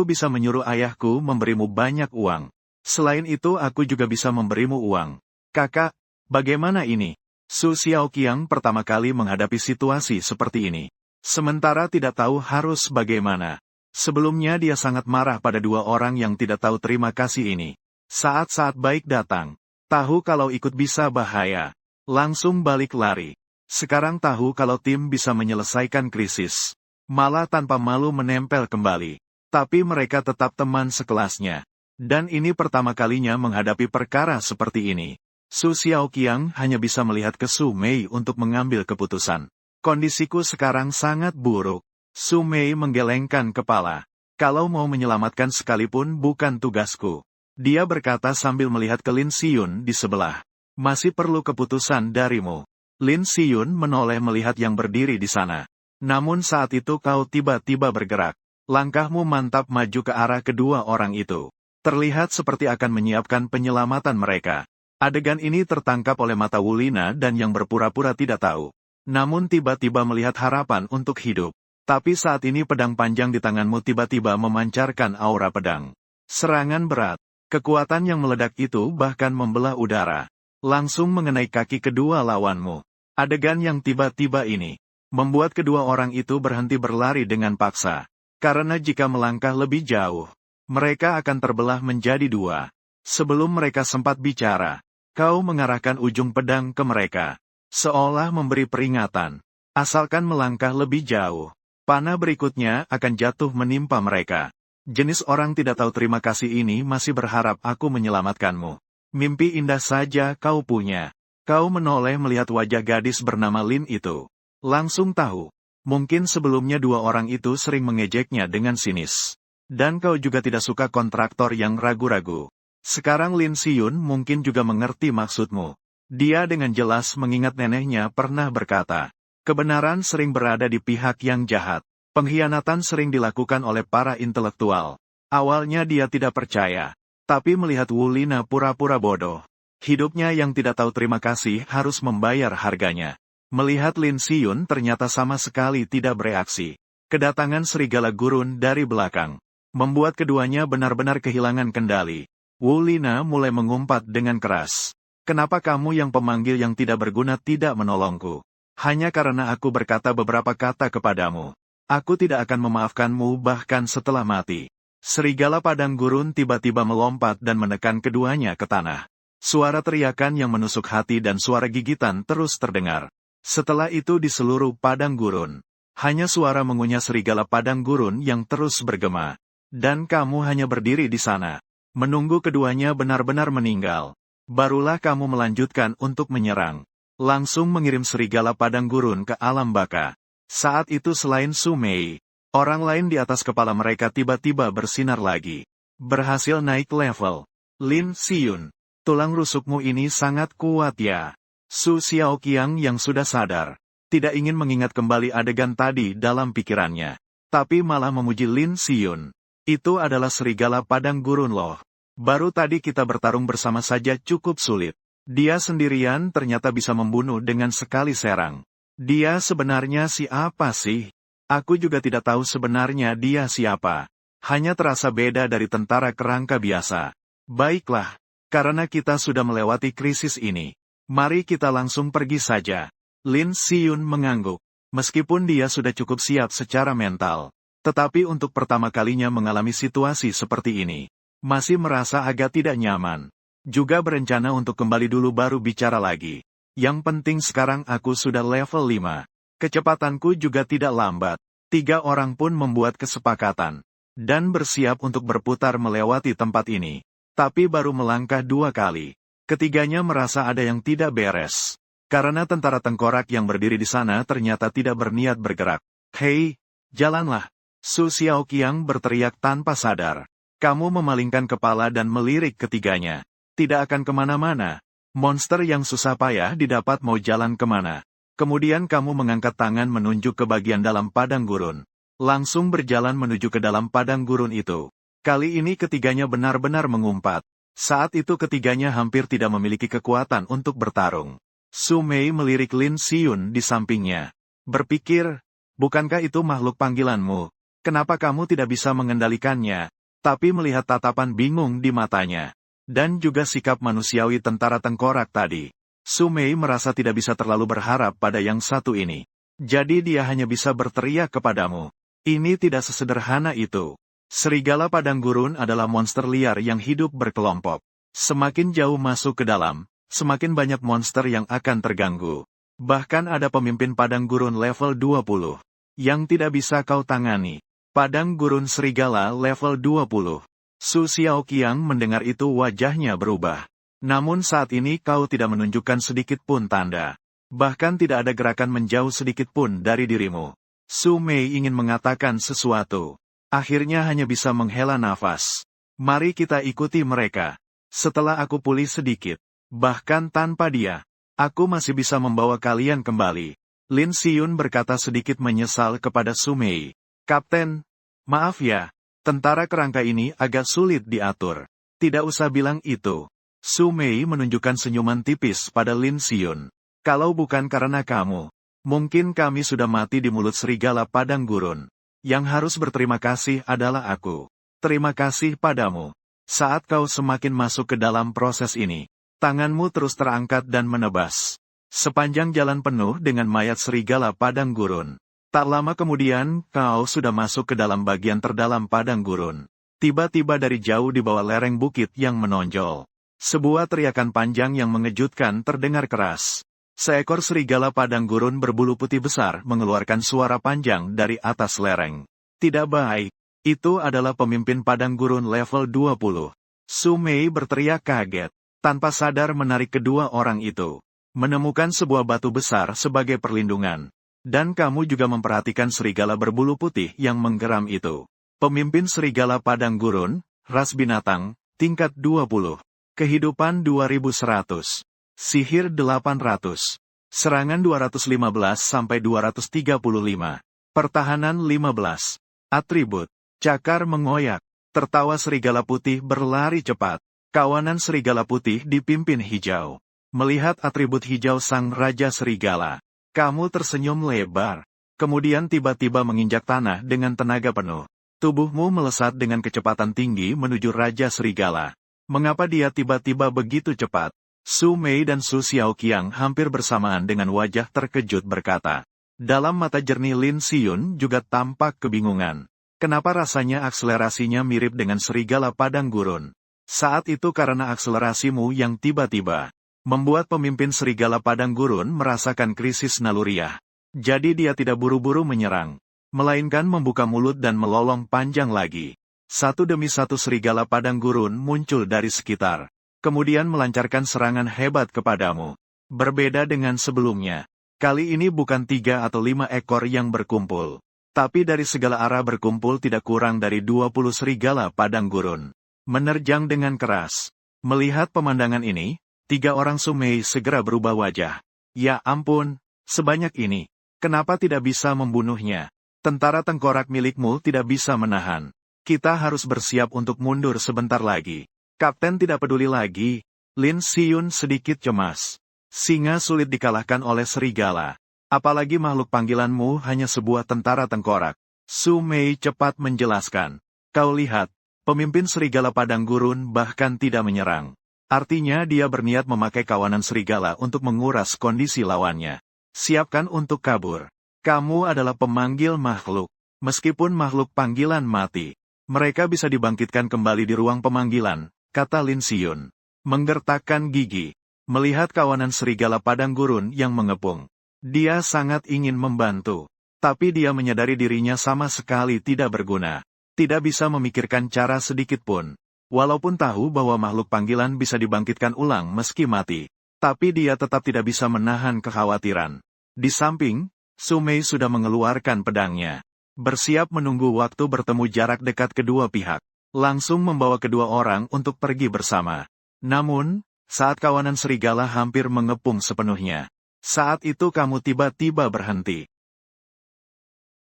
bisa menyuruh ayahku memberimu banyak uang. Selain itu aku juga bisa memberimu uang. Kakak, bagaimana ini? Su Xiaoqiang pertama kali menghadapi situasi seperti ini. Sementara tidak tahu harus bagaimana. Sebelumnya dia sangat marah pada 2 orang yang tidak tahu terima kasih ini. Saat-saat baik datang. Tahu kalau ikut bisa bahaya. Langsung balik lari. Sekarang tahu kalau tim bisa menyelesaikan krisis. Malah tanpa malu menempel kembali. Tapi mereka tetap teman sekelasnya. Dan ini pertama kalinya menghadapi perkara seperti ini. Su Xiaoqiang hanya bisa melihat ke Su Mei untuk mengambil keputusan. Kondisiku sekarang sangat buruk. Su Mei menggelengkan kepala. Kalau mau menyelamatkan sekalipun bukan tugasku. Dia berkata sambil melihat ke Lin Xiyun di sebelah. Masih perlu keputusan darimu. Lin Xiyun menoleh melihat yang berdiri di sana. Namun saat itu kau tiba-tiba bergerak. Langkahmu mantap maju ke arah kedua orang itu. Terlihat seperti akan menyiapkan penyelamatan mereka. Adegan ini tertangkap oleh mata Wulina dan yang berpura-pura tidak tahu. Namun tiba-tiba melihat harapan untuk hidup. Tapi saat ini pedang panjang di tanganmu tiba-tiba memancarkan aura pedang. Serangan berat. Kekuatan yang meledak itu bahkan membelah udara. Langsung mengenai kaki kedua lawanmu. Adegan yang tiba-tiba ini membuat kedua orang itu berhenti berlari dengan paksa. Karena jika melangkah lebih jauh, mereka akan terbelah menjadi dua. Sebelum mereka sempat bicara, kau mengarahkan ujung pedang ke mereka. Seolah memberi peringatan. Asalkan melangkah lebih jauh, panah berikutnya akan jatuh menimpa mereka. Jenis orang tidak tahu terima kasih ini masih berharap aku menyelamatkanmu. Mimpi indah saja kau punya. Kau menoleh melihat wajah gadis bernama Lin itu. Langsung tahu. Mungkin sebelumnya dua orang itu sering mengejeknya dengan sinis. Dan kau juga tidak suka kontraktor yang ragu-ragu. Sekarang Lin Xiyun mungkin juga mengerti maksudmu. Dia dengan jelas mengingat neneknya pernah berkata, kebenaran sering berada di pihak yang jahat. Pengkhianatan sering dilakukan oleh para intelektual. Awalnya dia tidak percaya. Tapi melihat Wulina pura-pura bodoh. Hidupnya yang tidak tahu terima kasih harus membayar harganya. Melihat Lin Xiyun ternyata sama sekali tidak bereaksi. Kedatangan serigala gurun dari belakang membuat keduanya benar-benar kehilangan kendali. Wulina mulai mengumpat dengan keras. Kenapa kamu yang pemanggil yang tidak berguna tidak menolongku? Hanya karena aku berkata beberapa kata kepadamu. Aku tidak akan memaafkanmu bahkan setelah mati. Serigala padang gurun tiba-tiba melompat dan menekan keduanya ke tanah. Suara teriakan yang menusuk hati dan suara gigitan terus terdengar. Setelah itu di seluruh padang gurun, hanya suara mengunyah serigala padang gurun yang terus bergema. Dan kamu hanya berdiri di sana, menunggu keduanya benar-benar meninggal. Barulah kamu melanjutkan untuk menyerang. Langsung mengirim serigala padang gurun ke alam baka. Saat itu selain Su Mei, orang lain di atas kepala mereka tiba-tiba bersinar lagi. Berhasil naik level. Lin Xiyun, tulang rusukmu ini sangat kuat ya. Su Xiaoqiang yang sudah sadar, tidak ingin mengingat kembali adegan tadi dalam pikirannya. Tapi malah memuji Lin Xiyun. Itu adalah serigala padang gurun loh. Baru tadi kita bertarung bersama saja cukup sulit. Dia sendirian ternyata bisa membunuh dengan sekali serang. Dia sebenarnya siapa sih? Aku juga tidak tahu sebenarnya dia siapa. Hanya terasa beda dari tentara kerangka biasa. Baiklah, karena kita sudah melewati krisis ini. Mari kita langsung pergi saja. Lin Xiyun mengangguk. Meskipun dia sudah cukup siap secara mental. Tetapi untuk pertama kalinya mengalami situasi seperti ini. Masih merasa agak tidak nyaman. Juga berencana untuk kembali dulu baru bicara lagi. Yang penting sekarang aku sudah level 5. Kecepatanku juga tidak lambat. 3 orang pun membuat kesepakatan. Dan bersiap untuk berputar melewati tempat ini. Tapi baru melangkah 2 kali. Ketiganya merasa ada yang tidak beres. Karena tentara tengkorak yang berdiri di sana ternyata tidak berniat bergerak. Hei, jalanlah. Su Xiaoqiang berteriak tanpa sadar. Kamu memalingkan kepala dan melirik ketiganya. Tidak akan kemana-mana. Monster yang susah payah didapat mau jalan kemana. Kemudian kamu mengangkat tangan menunjuk ke bagian dalam padang gurun. Langsung berjalan menuju ke dalam padang gurun itu. Kali ini ketiganya benar-benar mengumpat. Saat itu ketiganya hampir tidak memiliki kekuatan untuk bertarung. Su Mei melirik Lin Xiyun di sampingnya. Berpikir, bukankah itu makhluk panggilanmu? Kenapa kamu tidak bisa mengendalikannya? Tapi melihat tatapan bingung di matanya. Dan juga sikap manusiawi tentara tengkorak tadi. Su Mei merasa tidak bisa terlalu berharap pada yang satu ini. Jadi dia hanya bisa berteriak kepadamu. Ini tidak sesederhana itu. Serigala padang gurun adalah monster liar yang hidup berkelompok. Semakin jauh masuk ke dalam, semakin banyak monster yang akan terganggu. Bahkan ada pemimpin padang gurun level 20. Yang tidak bisa kau tangani. Padang gurun serigala level 20. Su Xiaoqiang mendengar itu wajahnya berubah. Namun saat ini kau tidak menunjukkan sedikit pun tanda. Bahkan tidak ada gerakan menjauh sedikit pun dari dirimu. Su Mei ingin mengatakan sesuatu. Akhirnya hanya bisa menghela nafas. Mari kita ikuti mereka. Setelah aku pulih sedikit, bahkan tanpa dia, aku masih bisa membawa kalian kembali. Lin Xiyun berkata sedikit menyesal kepada Su Mei. Kapten, maaf ya, tentara kerangka ini agak sulit diatur. Tidak usah bilang itu. Su Mei menunjukkan senyuman tipis pada Lin Xiyun. Kalau bukan karena kamu, mungkin kami sudah mati di mulut serigala padang gurun. Yang harus berterima kasih adalah aku. Terima kasih padamu. Saat kau semakin masuk ke dalam proses ini, tanganmu terus terangkat dan menebas. Sepanjang jalan penuh dengan mayat serigala padang gurun. Tak lama kemudian, kau sudah masuk ke dalam bagian terdalam padang gurun. Tiba-tiba dari jauh di bawah lereng bukit yang menonjol, sebuah teriakan panjang yang mengejutkan terdengar keras. Seekor serigala padang gurun berbulu putih besar mengeluarkan suara panjang dari atas lereng. Tidak baik. Itu adalah pemimpin padang gurun level 20. Su Mei berteriak kaget, tanpa sadar menarik kedua orang itu. Menemukan sebuah batu besar sebagai perlindungan. Dan kamu juga memperhatikan serigala berbulu putih yang menggeram itu. Pemimpin serigala padang gurun, ras binatang, tingkat 20. Kehidupan 2100. Sihir 800. Serangan 215-235. Pertahanan 15. Atribut. Cakar mengoyak. Tertawa serigala putih berlari cepat. Kawanan serigala putih dipimpin hijau. Melihat atribut hijau sang raja serigala, kamu tersenyum lebar. Kemudian tiba-tiba menginjak tanah dengan tenaga penuh. Tubuhmu melesat dengan kecepatan tinggi menuju raja serigala. Mengapa dia tiba-tiba begitu cepat? Su Mei dan Su Xiaoqiang hampir bersamaan dengan wajah terkejut berkata. Dalam mata jernih Lin Xiyun juga tampak kebingungan. Kenapa rasanya akselerasinya mirip dengan serigala padang gurun? Saat itu karena akselerasimu yang tiba-tiba membuat pemimpin serigala padang gurun merasakan krisis naluriah. Jadi dia tidak buru-buru menyerang, melainkan membuka mulut dan melolong panjang lagi. Satu demi satu serigala padang gurun muncul dari sekitar, kemudian melancarkan serangan hebat kepadamu. Berbeda dengan sebelumnya, kali ini bukan 3 atau 5 ekor yang berkumpul, tapi dari segala arah berkumpul tidak kurang dari 20 serigala padang gurun. Menerjang dengan keras. Melihat pemandangan ini, 3 orang Su Mei segera berubah wajah. Ya ampun, sebanyak ini. Kenapa tidak bisa membunuhnya? Tentara tengkorak milikmu tidak bisa menahan. Kita harus bersiap untuk mundur sebentar lagi. Kapten tidak peduli lagi. Lin Xiyun sedikit cemas. Singa sulit dikalahkan oleh serigala. Apalagi makhluk panggilanmu hanya sebuah tentara tengkorak. Su Mei cepat menjelaskan. Kau lihat, pemimpin serigala padang gurun bahkan tidak menyerang. Artinya dia berniat memakai kawanan serigala untuk menguras kondisi lawannya. Siapkan untuk kabur. Kamu adalah pemanggil makhluk. Meskipun makhluk panggilan mati, mereka bisa dibangkitkan kembali di ruang pemanggilan, kata Lin Xiyun. Menggertakkan gigi. Melihat kawanan serigala padang gurun yang mengepung, dia sangat ingin membantu. Tapi dia menyadari dirinya sama sekali tidak berguna. Tidak bisa memikirkan cara sedikit pun. Walaupun tahu bahwa makhluk panggilan bisa dibangkitkan ulang meski mati, tapi dia tetap tidak bisa menahan kekhawatiran. Di samping, Su Mei sudah mengeluarkan pedangnya. Bersiap menunggu waktu bertemu jarak dekat kedua pihak. Langsung membawa kedua orang untuk pergi bersama. Namun, saat kawanan serigala hampir mengepung sepenuhnya, saat itu kamu tiba-tiba berhenti.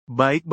Baik.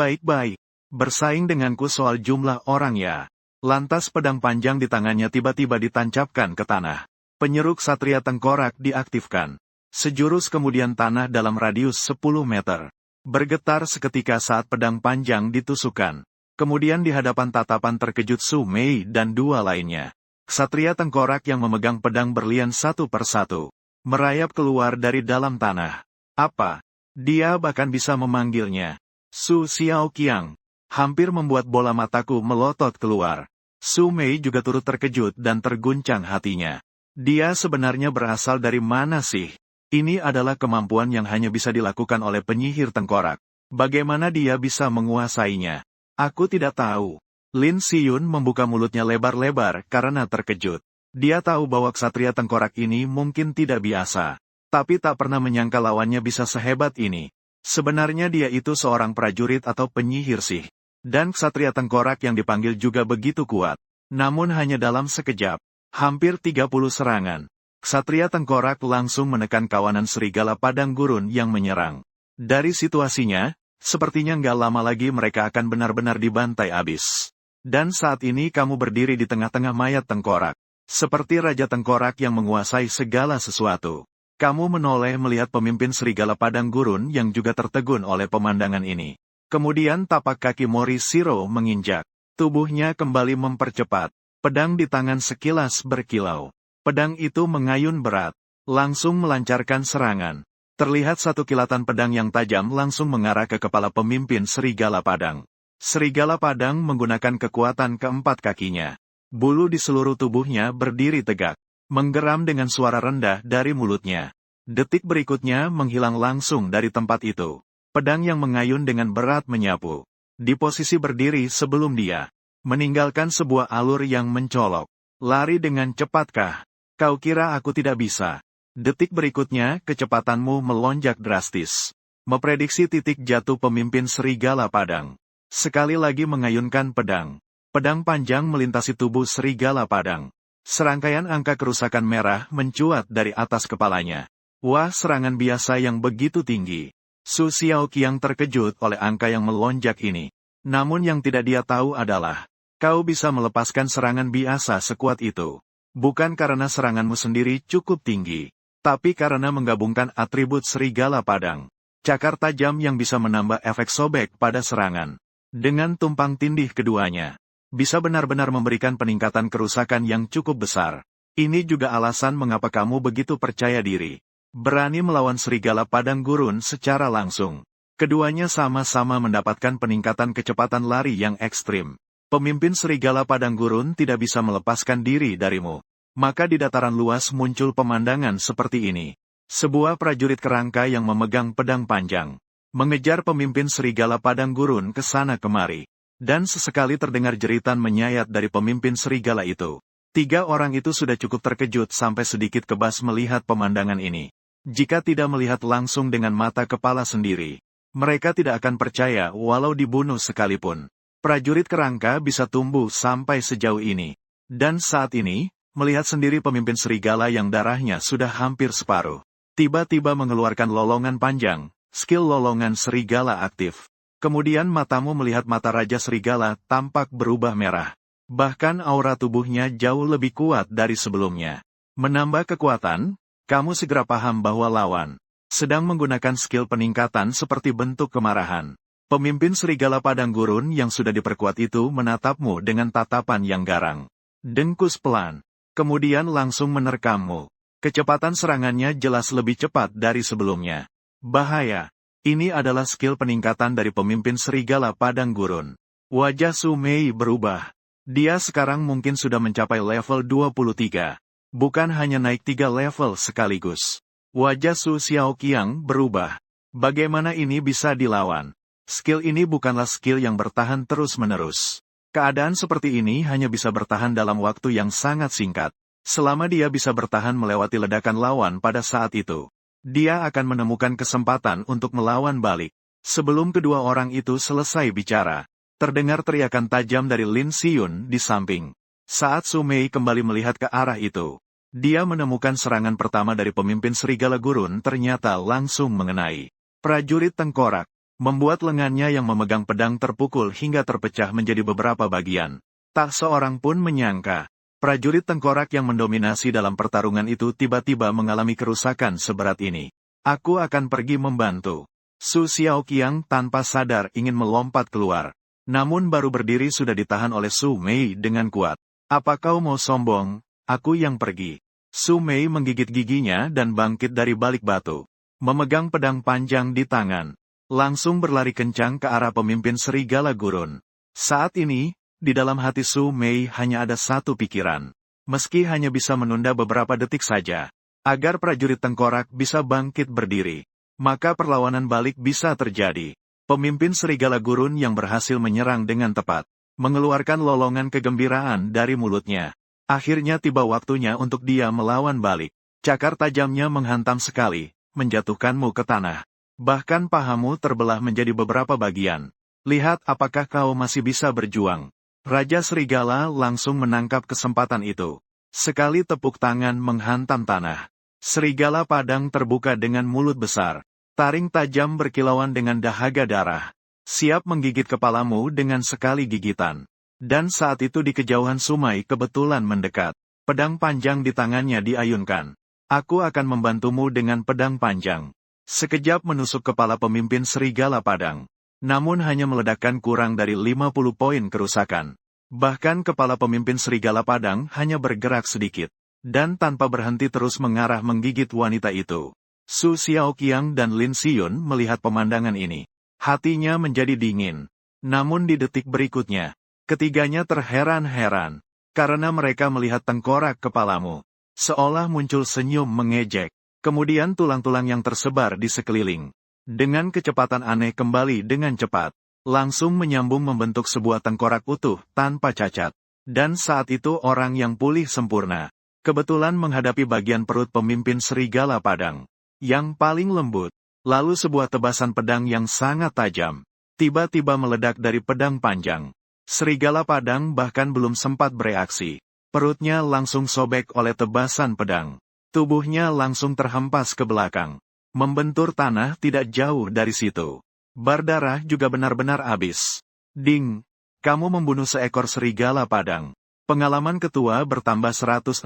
Bersaing denganku soal jumlah orang ya. Lantas pedang panjang di tangannya tiba-tiba ditancapkan ke tanah. Penyeruk Satria Tengkorak diaktifkan. Sejurus kemudian tanah dalam radius 10 meter bergetar seketika saat pedang panjang ditusukkan. Kemudian di hadapan tatapan terkejut Su Mei dan 2 lainnya, Ksatria Tengkorak yang memegang pedang berlian satu persatu merayap keluar dari dalam tanah. Apa? Dia bahkan bisa memanggilnya Su Xiaoqiang. Hampir membuat bola mataku melotot keluar. Su Mei juga turut terkejut dan terguncang hatinya. Dia sebenarnya berasal dari mana sih? Ini adalah kemampuan yang hanya bisa dilakukan oleh penyihir tengkorak. Bagaimana dia bisa menguasainya? Aku tidak tahu. Lin Xiyun membuka mulutnya lebar-lebar karena terkejut. Dia tahu bahwa ksatria tengkorak ini mungkin tidak biasa. Tapi tak pernah menyangka lawannya bisa sehebat ini. Sebenarnya dia itu seorang prajurit atau penyihir sih. Dan ksatria tengkorak yang dipanggil juga begitu kuat. Namun hanya dalam sekejap, hampir 30 serangan, Ksatria Tengkorak langsung menekan kawanan serigala padang gurun yang menyerang. Dari situasinya, sepertinya nggak lama lagi mereka akan benar-benar dibantai abis. Dan saat ini kamu berdiri di tengah-tengah mayat tengkorak. Seperti Raja Tengkorak yang menguasai segala sesuatu. Kamu menoleh melihat pemimpin serigala padang gurun yang juga tertegun oleh pemandangan ini. Kemudian tapak kaki Mori Shiro menginjak. Tubuhnya kembali mempercepat. Pedang di tangan sekilas berkilau. Pedang itu mengayun berat, langsung melancarkan serangan. Terlihat satu kilatan pedang yang tajam langsung mengarah ke kepala pemimpin serigala padang. Serigala padang menggunakan kekuatan keempat kakinya. Bulu di seluruh tubuhnya berdiri tegak, menggeram dengan suara rendah dari mulutnya. Detik berikutnya menghilang langsung dari tempat itu. Pedang yang mengayun dengan berat menyapu. Di posisi berdiri sebelum dia meninggalkan sebuah alur yang mencolok. Lari dengan cepatkah? Kau kira aku tidak bisa? Detik berikutnya, kecepatanmu melonjak drastis. Memprediksi titik jatuh pemimpin serigala padang. Sekali lagi mengayunkan pedang. Pedang panjang melintasi tubuh serigala padang. Serangkaian angka kerusakan merah mencuat dari atas kepalanya. Wah, serangan biasa yang begitu tinggi. Su Xiaoqiang terkejut oleh angka yang melonjak ini. Namun yang tidak dia tahu adalah, kau bisa melepaskan serangan biasa sekuat itu. Bukan karena seranganmu sendiri cukup tinggi, tapi karena menggabungkan atribut serigala padang. Cakar tajam yang bisa menambah efek sobek pada serangan. Dengan tumpang tindih keduanya, bisa benar-benar memberikan peningkatan kerusakan yang cukup besar. Ini juga alasan mengapa kamu begitu percaya diri. Berani melawan serigala padang gurun secara langsung. Keduanya sama-sama mendapatkan peningkatan kecepatan lari yang ekstrim. Pemimpin serigala padang gurun tidak bisa melepaskan diri darimu. Maka di dataran luas muncul pemandangan seperti ini. Sebuah prajurit kerangka yang memegang pedang panjang. Mengejar pemimpin serigala padang gurun ke sana kemari. Dan sesekali terdengar jeritan menyayat dari pemimpin serigala itu. 3 orang itu sudah cukup terkejut sampai sedikit kebas melihat pemandangan ini. Jika tidak melihat langsung dengan mata kepala sendiri, mereka tidak akan percaya walau dibunuh sekalipun. Prajurit kerangka bisa tumbuh sampai sejauh ini. Dan saat ini, melihat sendiri pemimpin serigala yang darahnya sudah hampir separuh. Tiba-tiba mengeluarkan lolongan panjang, skill lolongan serigala aktif. Kemudian matamu melihat mata Raja Serigala tampak berubah merah. Bahkan aura tubuhnya jauh lebih kuat dari sebelumnya. Menambah kekuatan, kamu segera paham bahwa lawan sedang menggunakan skill peningkatan seperti bentuk kemarahan. Pemimpin serigala padang gurun yang sudah diperkuat itu menatapmu dengan tatapan yang garang. Dengkus pelan. Kemudian langsung menerkammu. Kecepatan serangannya jelas lebih cepat dari sebelumnya. Bahaya. Ini adalah skill peningkatan dari pemimpin serigala padang gurun. Wajah Su Mei berubah. Dia sekarang mungkin sudah mencapai level 23. Bukan hanya naik 3 level sekaligus. Wajah Su Xiaoqiang berubah. Bagaimana ini bisa dilawan? Skill ini bukanlah skill yang bertahan terus-menerus. Keadaan seperti ini hanya bisa bertahan dalam waktu yang sangat singkat. Selama dia bisa bertahan melewati ledakan lawan pada saat itu, dia akan menemukan kesempatan untuk melawan balik. Sebelum kedua orang itu selesai bicara, terdengar teriakan tajam dari Lin Xiyun di samping. Saat Su Mei kembali melihat ke arah itu, dia menemukan serangan pertama dari pemimpin serigala gurun ternyata langsung mengenai prajurit tengkorak. Membuat lengannya yang memegang pedang terpukul hingga terpecah menjadi beberapa bagian. Tak seorang pun menyangka, prajurit tengkorak yang mendominasi dalam pertarungan itu tiba-tiba mengalami kerusakan seberat ini. Aku akan pergi membantu. Su Xiaoqiang tanpa sadar ingin melompat keluar. Namun baru berdiri sudah ditahan oleh Su Mei dengan kuat. Apa kau mau sombong? Aku yang pergi. Su Mei menggigit giginya dan bangkit dari balik batu. Memegang pedang panjang di tangan. Langsung berlari kencang ke arah pemimpin serigala gurun. Saat ini, di dalam hati Su Mei hanya ada satu pikiran. Meski hanya bisa menunda beberapa detik saja, agar prajurit tengkorak bisa bangkit berdiri, maka perlawanan balik bisa terjadi. Pemimpin serigala gurun yang berhasil menyerang dengan tepat, mengeluarkan lolongan kegembiraan dari mulutnya. Akhirnya tiba waktunya untuk dia melawan balik. Cakar tajamnya menghantam sekali, menjatuhkanmu ke tanah. Bahkan pahamu terbelah menjadi beberapa bagian. Lihat apakah kau masih bisa berjuang. Raja Serigala langsung menangkap kesempatan itu. Sekali tepuk tangan menghantam tanah. Serigala Padang terbuka dengan mulut besar. Taring tajam berkilauan dengan dahaga darah. Siap menggigit kepalamu dengan sekali gigitan. Dan saat itu di kejauhan Sumai kebetulan mendekat. Pedang panjang di tangannya diayunkan. Aku akan membantumu dengan pedang panjang. Sekejap menusuk kepala pemimpin Serigala Padang. Namun hanya meledakkan kurang dari 50 poin kerusakan. Bahkan kepala pemimpin Serigala Padang hanya bergerak sedikit. Dan tanpa berhenti terus mengarah menggigit wanita itu. Su Xiaoqiang dan Lin Xiyun melihat pemandangan ini. Hatinya menjadi dingin. Namun di detik berikutnya, ketiganya terheran-heran. Karena mereka melihat tengkorak kepalamu. Seolah muncul senyum mengejek. Kemudian tulang-tulang yang tersebar di sekeliling. Dengan kecepatan aneh kembali dengan cepat. Langsung menyambung membentuk sebuah tengkorak utuh tanpa cacat. Dan saat itu orang yang pulih sempurna. Kebetulan menghadapi bagian perut pemimpin Serigala Padang. Yang paling lembut. Lalu sebuah tebasan pedang yang sangat tajam. Tiba-tiba meledak dari pedang panjang. Serigala Padang bahkan belum sempat bereaksi. Perutnya langsung sobek oleh tebasan pedang. Tubuhnya langsung terhempas ke belakang. Membentur tanah tidak jauh dari situ. Berdarah juga benar-benar habis. Ding! Kamu membunuh seekor serigala Padang. Pengalaman ketua bertambah 169.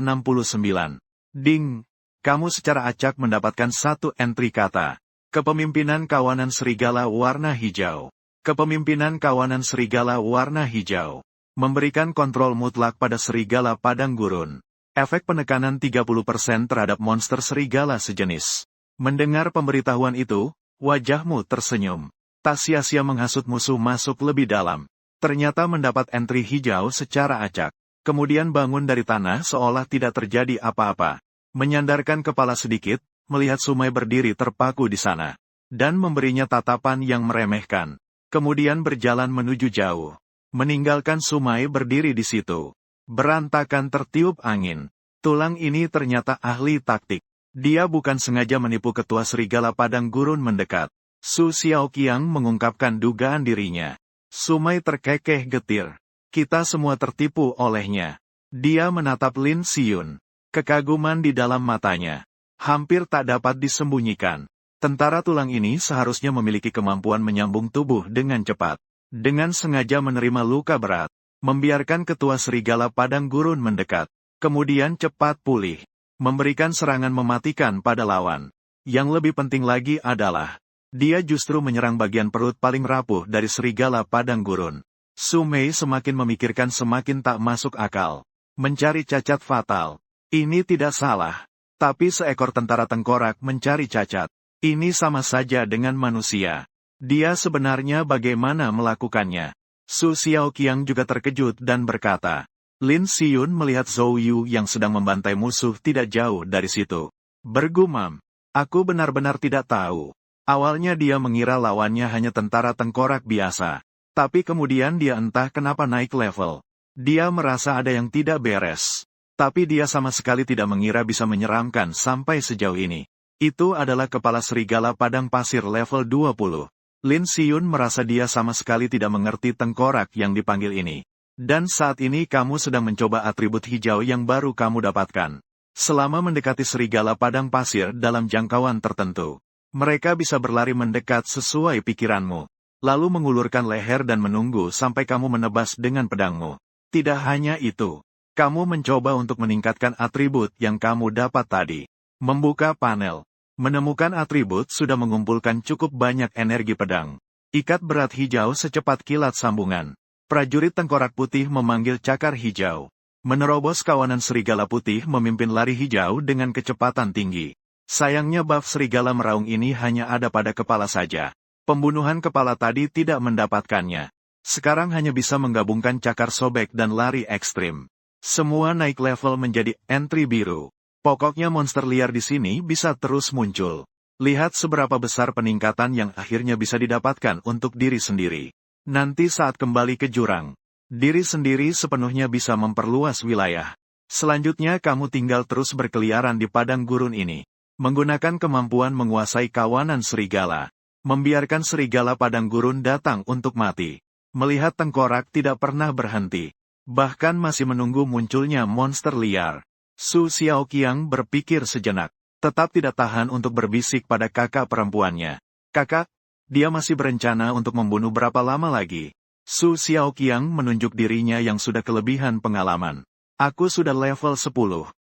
Ding! Kamu secara acak mendapatkan satu entry kata. Kepemimpinan kawanan serigala warna hijau. Kepemimpinan kawanan serigala warna hijau. Memberikan kontrol mutlak pada serigala Padang Gurun. Efek penekanan 30% terhadap monster serigala sejenis. Mendengar pemberitahuan itu, wajahmu tersenyum. Tak sia-sia menghasut musuh masuk lebih dalam. Ternyata mendapat entry hijau secara acak. Kemudian bangun dari tanah seolah tidak terjadi apa-apa. Menyandarkan kepala sedikit, melihat Sumai berdiri terpaku di sana. Dan memberinya tatapan yang meremehkan. Kemudian berjalan menuju jauh. Meninggalkan Sumai berdiri di situ. Berantakan tertiup angin. Tulang ini ternyata ahli taktik. Dia bukan sengaja menipu ketua Serigala Padang Gurun mendekat. Su Xiaoqiang mengungkapkan dugaan dirinya. Sumai terkekeh getir. Kita semua tertipu olehnya. Dia menatap Lin Xiyun. Kekaguman di dalam matanya. Hampir tak dapat disembunyikan. Tentara tulang ini seharusnya memiliki kemampuan menyambung tubuh dengan cepat. Dengan sengaja menerima luka berat. Membiarkan ketua Serigala Padang Gurun mendekat. Kemudian cepat pulih. Memberikan serangan mematikan pada lawan. Yang lebih penting lagi adalah, dia justru menyerang bagian perut paling rapuh dari Serigala Padang Gurun. Su Mei semakin memikirkan semakin tak masuk akal. Mencari cacat fatal. Ini tidak salah. Tapi seekor tentara tengkorak mencari cacat. Ini sama saja dengan manusia. Dia sebenarnya bagaimana melakukannya? Su Xiaoqiang juga terkejut dan berkata. Lin Xiyun melihat Zhou Yu yang sedang membantai musuh tidak jauh dari situ. Bergumam. Aku benar-benar tidak tahu. Awalnya dia mengira lawannya hanya tentara tengkorak biasa. Tapi kemudian dia entah kenapa naik level. Dia merasa ada yang tidak beres. Tapi dia sama sekali tidak mengira bisa menyeramkan sampai sejauh ini. Itu adalah kepala serigala padang pasir level 20. Lin Xiyun merasa dia sama sekali tidak mengerti tengkorak yang dipanggil ini. Dan saat ini kamu sedang mencoba atribut hijau yang baru kamu dapatkan. Selama mendekati serigala padang pasir dalam jangkauan tertentu, mereka bisa berlari mendekat sesuai pikiranmu. Lalu mengulurkan leher dan menunggu sampai kamu menebas dengan pedangmu. Tidak hanya itu, kamu mencoba untuk meningkatkan atribut yang kamu dapat tadi. Membuka panel. Menemukan atribut sudah mengumpulkan cukup banyak energi pedang. Ikat berat hijau secepat kilat sambungan. Prajurit tengkorak putih memanggil cakar hijau. Menerobos kawanan serigala putih memimpin lari hijau dengan kecepatan tinggi. Sayangnya buff serigala meraung ini hanya ada pada kepala saja. Pembunuhan kepala tadi tidak mendapatkannya. Sekarang hanya bisa menggabungkan cakar sobek dan lari ekstrim. Semua naik level menjadi entry biru. Pokoknya monster liar di sini bisa terus muncul. Lihat seberapa besar peningkatan yang akhirnya bisa didapatkan untuk diri sendiri. Nanti saat kembali ke jurang, diri sendiri sepenuhnya bisa memperluas wilayah. Selanjutnya kamu tinggal terus berkeliaran di padang gurun ini. Menggunakan kemampuan menguasai kawanan serigala. Membiarkan serigala padang gurun datang untuk mati. Melihat tengkorak tidak pernah berhenti. Bahkan masih menunggu munculnya monster liar. Su Xiaoqiang berpikir sejenak. Tetap tidak tahan untuk berbisik pada kakak perempuannya. Kakak, dia masih berencana untuk membunuh berapa lama lagi? Su Xiaoqiang menunjuk dirinya yang sudah kelebihan pengalaman. Aku sudah level 10.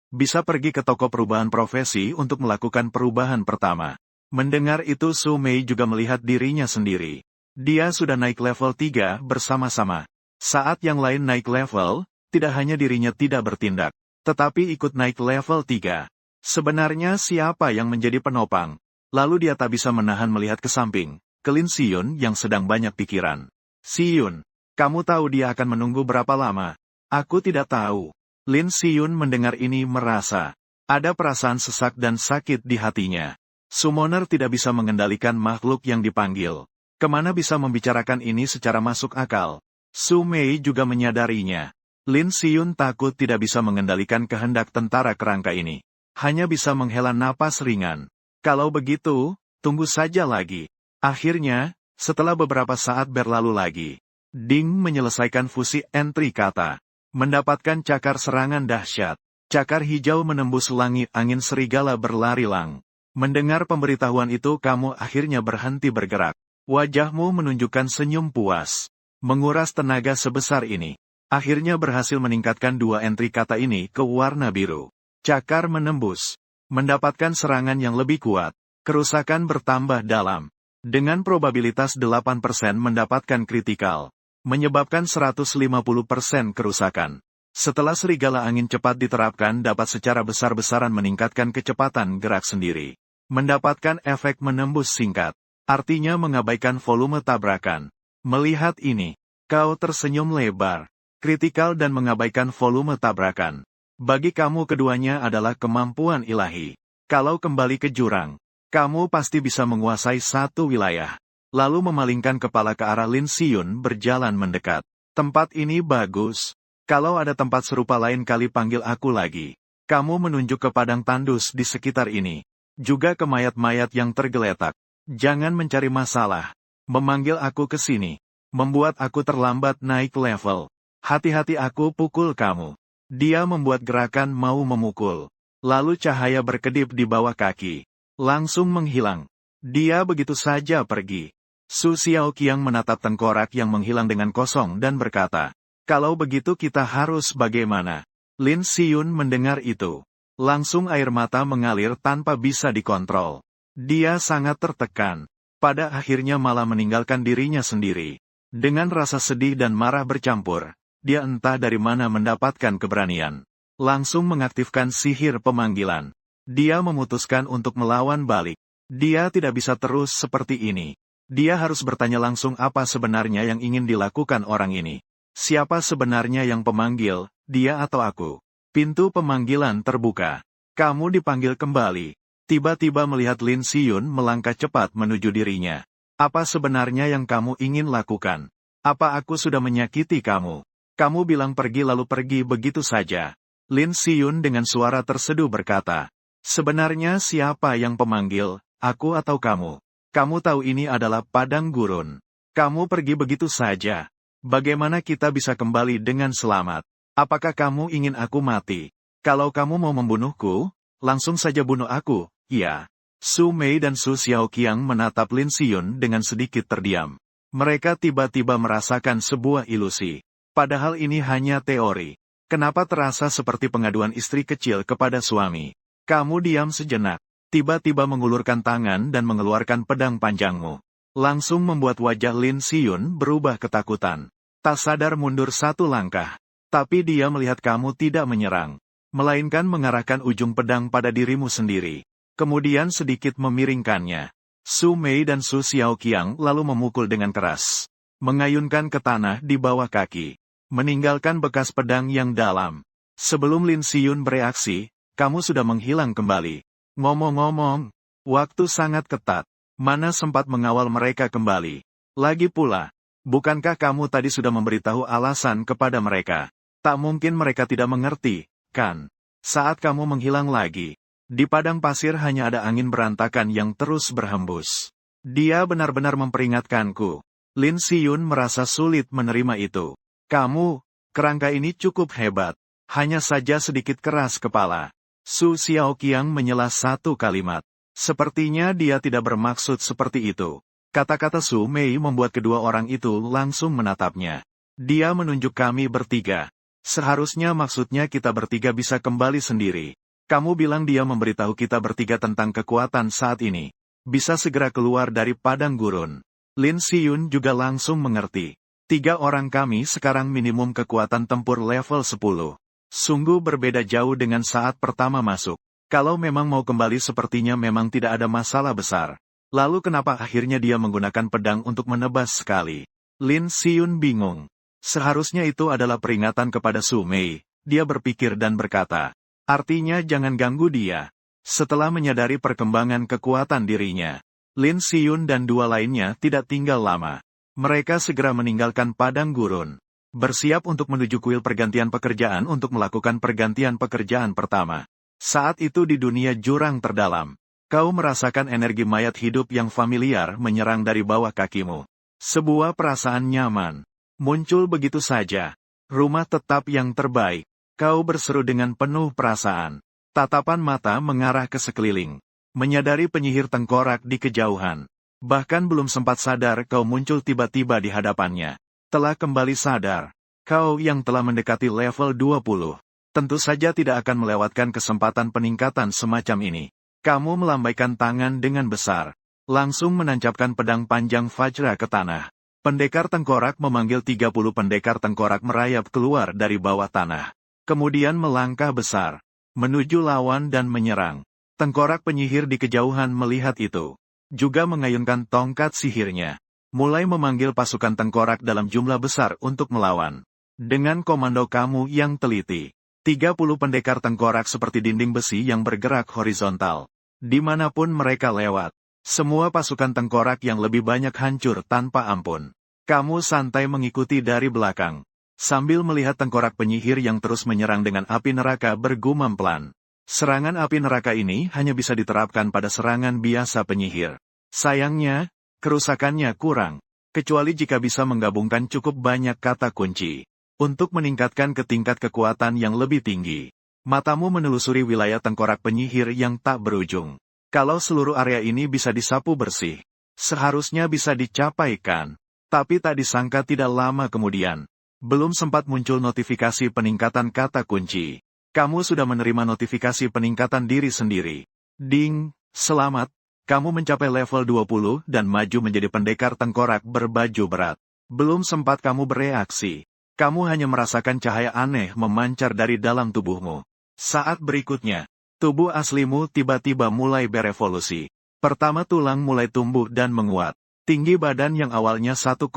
Bisa pergi ke toko perubahan profesi untuk melakukan perubahan pertama. Mendengar itu Su Mei juga melihat dirinya sendiri. Dia sudah naik level 3 bersama-sama. Saat yang lain naik level, tidak hanya dirinya tidak bertindak, tetapi ikut naik level 3. Sebenarnya siapa yang menjadi penopang? Lalu dia tak bisa menahan melihat ke samping, ke Lin Xiyun yang sedang banyak pikiran. Xiyun, kamu tahu dia akan menunggu berapa lama? Aku tidak tahu. Lin Xiyun mendengar ini merasa ada perasaan sesak dan sakit di hatinya. Summoner tidak bisa mengendalikan makhluk yang dipanggil. Kemana bisa membicarakan ini secara masuk akal? Su Mei juga menyadarinya. Lin Xiyun takut tidak bisa mengendalikan kehendak tentara kerangka ini. Hanya bisa menghela napas ringan. Kalau begitu, tunggu saja lagi. Akhirnya, setelah beberapa saat berlalu lagi, Ding menyelesaikan fusi entry kata. Mendapatkan cakar serangan dahsyat. Cakar hijau menembus langit, angin serigala berlari-lang. Mendengar pemberitahuan itu kamu akhirnya berhenti bergerak. Wajahmu menunjukkan senyum puas. Menguras tenaga sebesar ini. Akhirnya berhasil meningkatkan dua entry kata ini ke warna biru. Cakar menembus. Mendapatkan serangan yang lebih kuat. Kerusakan bertambah dalam. Dengan probabilitas 8% mendapatkan kritikal. Menyebabkan 150% kerusakan. Setelah serigala angin cepat diterapkan dapat secara besar-besaran meningkatkan kecepatan gerak sendiri. Mendapatkan efek menembus singkat. Artinya mengabaikan volume tabrakan. Melihat ini, kau tersenyum lebar. Kritikal dan mengabaikan volume tabrakan. Bagi kamu keduanya adalah kemampuan ilahi. Kalau kembali ke jurang, kamu pasti bisa menguasai satu wilayah. Lalu memalingkan kepala ke arah Lin Xiyun berjalan mendekat. Tempat ini bagus. Kalau ada tempat serupa lain kali panggil aku lagi. Kamu menunjuk ke padang tandus di sekitar ini. Juga ke mayat-mayat yang tergeletak. Jangan mencari masalah. Memanggil aku ke sini. Membuat aku terlambat naik level. Hati-hati aku pukul kamu. Dia membuat gerakan mau memukul. Lalu cahaya berkedip di bawah kaki. Langsung menghilang. Dia begitu saja pergi. Su Xiaoqiang menatap tengkorak yang menghilang dengan kosong dan berkata, kalau begitu kita harus bagaimana? Lin Xiyun mendengar itu. Langsung air mata mengalir tanpa bisa dikontrol. Dia sangat tertekan. Pada akhirnya malah meninggalkan dirinya sendiri. Dengan rasa sedih dan marah bercampur. Dia entah dari mana mendapatkan keberanian. Langsung mengaktifkan sihir pemanggilan. Dia memutuskan untuk melawan balik. Dia tidak bisa terus seperti ini. Dia harus bertanya langsung apa sebenarnya yang ingin dilakukan orang ini. Siapa sebenarnya yang pemanggil, dia atau aku? Pintu pemanggilan terbuka. Kamu dipanggil kembali. Tiba-tiba melihat Lin Xiyun melangkah cepat menuju dirinya. Apa sebenarnya yang kamu ingin lakukan? Apa aku sudah menyakiti kamu? Kamu bilang pergi lalu pergi begitu saja. Lin Xiyun dengan suara terseduh berkata, sebenarnya siapa yang pemanggil, aku atau kamu? Kamu tahu ini adalah padang gurun. Kamu pergi begitu saja. Bagaimana kita bisa kembali dengan selamat? Apakah kamu ingin aku mati? Kalau kamu mau membunuhku, langsung saja bunuh aku, iya. Su Mei dan Su Xiaoqiang menatap Lin Xiyun dengan sedikit terdiam. Mereka tiba-tiba merasakan sebuah ilusi. Padahal ini hanya teori. Kenapa terasa seperti pengaduan istri kecil kepada suami? Kamu diam sejenak. Tiba-tiba mengulurkan tangan dan mengeluarkan pedang panjangmu. Langsung membuat wajah Lin Xiyun berubah ketakutan. Tak sadar mundur satu langkah. Tapi dia melihat kamu tidak menyerang. Melainkan mengarahkan ujung pedang pada dirimu sendiri. Kemudian sedikit memiringkannya. Su Mei dan Su Xiaoqiang lalu memukul dengan keras. Mengayunkan ke tanah di bawah kaki. Meninggalkan bekas pedang yang dalam. Sebelum Lin Xiyun bereaksi, kamu sudah menghilang kembali. Ngomong-ngomong, waktu sangat ketat. Mana sempat mengawal mereka kembali. Lagi pula, bukankah kamu tadi sudah memberitahu alasan kepada mereka? Tak mungkin mereka tidak mengerti, kan? Saat kamu menghilang lagi, di padang pasir hanya ada angin berantakan yang terus berhembus. Dia benar-benar memperingatkanku. Lin Siyun merasa sulit menerima itu. Kamu, kerangka ini cukup hebat. Hanya saja sedikit keras kepala. Su Xiaoqiang menyela satu kalimat. Sepertinya dia tidak bermaksud seperti itu. Kata-kata Su Mei membuat kedua orang itu langsung menatapnya. Dia menunjuk kami bertiga. Seharusnya maksudnya kita bertiga bisa kembali sendiri. Kamu bilang dia memberitahu kita bertiga tentang kekuatan saat ini. Bisa segera keluar dari padang gurun. Lin Siyun juga langsung mengerti. 3 orang kami sekarang minimum kekuatan tempur level 10. Sungguh berbeda jauh dengan saat pertama masuk. Kalau memang mau kembali sepertinya memang tidak ada masalah besar. Lalu kenapa akhirnya dia menggunakan pedang untuk menebas sekali? Lin Siyun bingung. Seharusnya itu adalah peringatan kepada Su Mei. Dia berpikir dan berkata, artinya jangan ganggu dia. Setelah menyadari perkembangan kekuatan dirinya, Lin Siyun dan 2 lainnya tidak tinggal lama. Mereka segera meninggalkan padang gurun. Bersiap untuk menuju kuil pergantian pekerjaan untuk melakukan pergantian pekerjaan pertama. Saat itu di dunia jurang terdalam, kau merasakan energi mayat hidup yang familiar menyerang dari bawah kakimu. Sebuah perasaan nyaman muncul begitu saja. Rumah tetap yang terbaik. Kau berseru dengan penuh perasaan. Tatapan mata mengarah ke sekeliling. Menyadari penyihir tengkorak di kejauhan. Bahkan belum sempat sadar kau muncul tiba-tiba di hadapannya. Telah kembali sadar. Kau yang telah mendekati level 20. Tentu saja tidak akan melewatkan kesempatan peningkatan semacam ini. Kamu melambaikan tangan dengan besar. Langsung menancapkan pedang panjang Vajra ke tanah. Pendekar tengkorak memanggil 30 pendekar tengkorak merayap keluar dari bawah tanah. Kemudian melangkah besar. Menuju lawan dan menyerang. Tengkorak penyihir di kejauhan melihat itu. Juga mengayunkan tongkat sihirnya. Mulai memanggil pasukan tengkorak dalam jumlah besar untuk melawan. Dengan komando kamu yang teliti. 30 pendekar tengkorak seperti dinding besi yang bergerak horizontal. Dimanapun mereka lewat. Semua pasukan tengkorak yang lebih banyak hancur tanpa ampun. Kamu santai mengikuti dari belakang. Sambil melihat tengkorak penyihir yang terus menyerang dengan api neraka bergumam pelan. Serangan api neraka ini hanya bisa diterapkan pada serangan biasa penyihir. Sayangnya, kerusakannya kurang. Kecuali jika bisa menggabungkan cukup banyak kata kunci. Untuk meningkatkan ke tingkat kekuatan yang lebih tinggi. Matamu menelusuri wilayah tengkorak penyihir yang tak berujung. Kalau seluruh area ini bisa disapu bersih, seharusnya bisa dicapaikan. Tapi tak disangka tidak lama kemudian. Belum sempat muncul notifikasi peningkatan kata kunci. Kamu sudah menerima notifikasi peningkatan diri sendiri. Ding, selamat, kamu mencapai level 20 dan maju menjadi pendekar tengkorak berbaju berat. Belum sempat kamu bereaksi. Kamu hanya merasakan cahaya aneh memancar dari dalam tubuhmu. Saat berikutnya, tubuh aslimu tiba-tiba mulai berevolusi. Pertama tulang mulai tumbuh dan menguat. Tinggi badan yang awalnya 1,8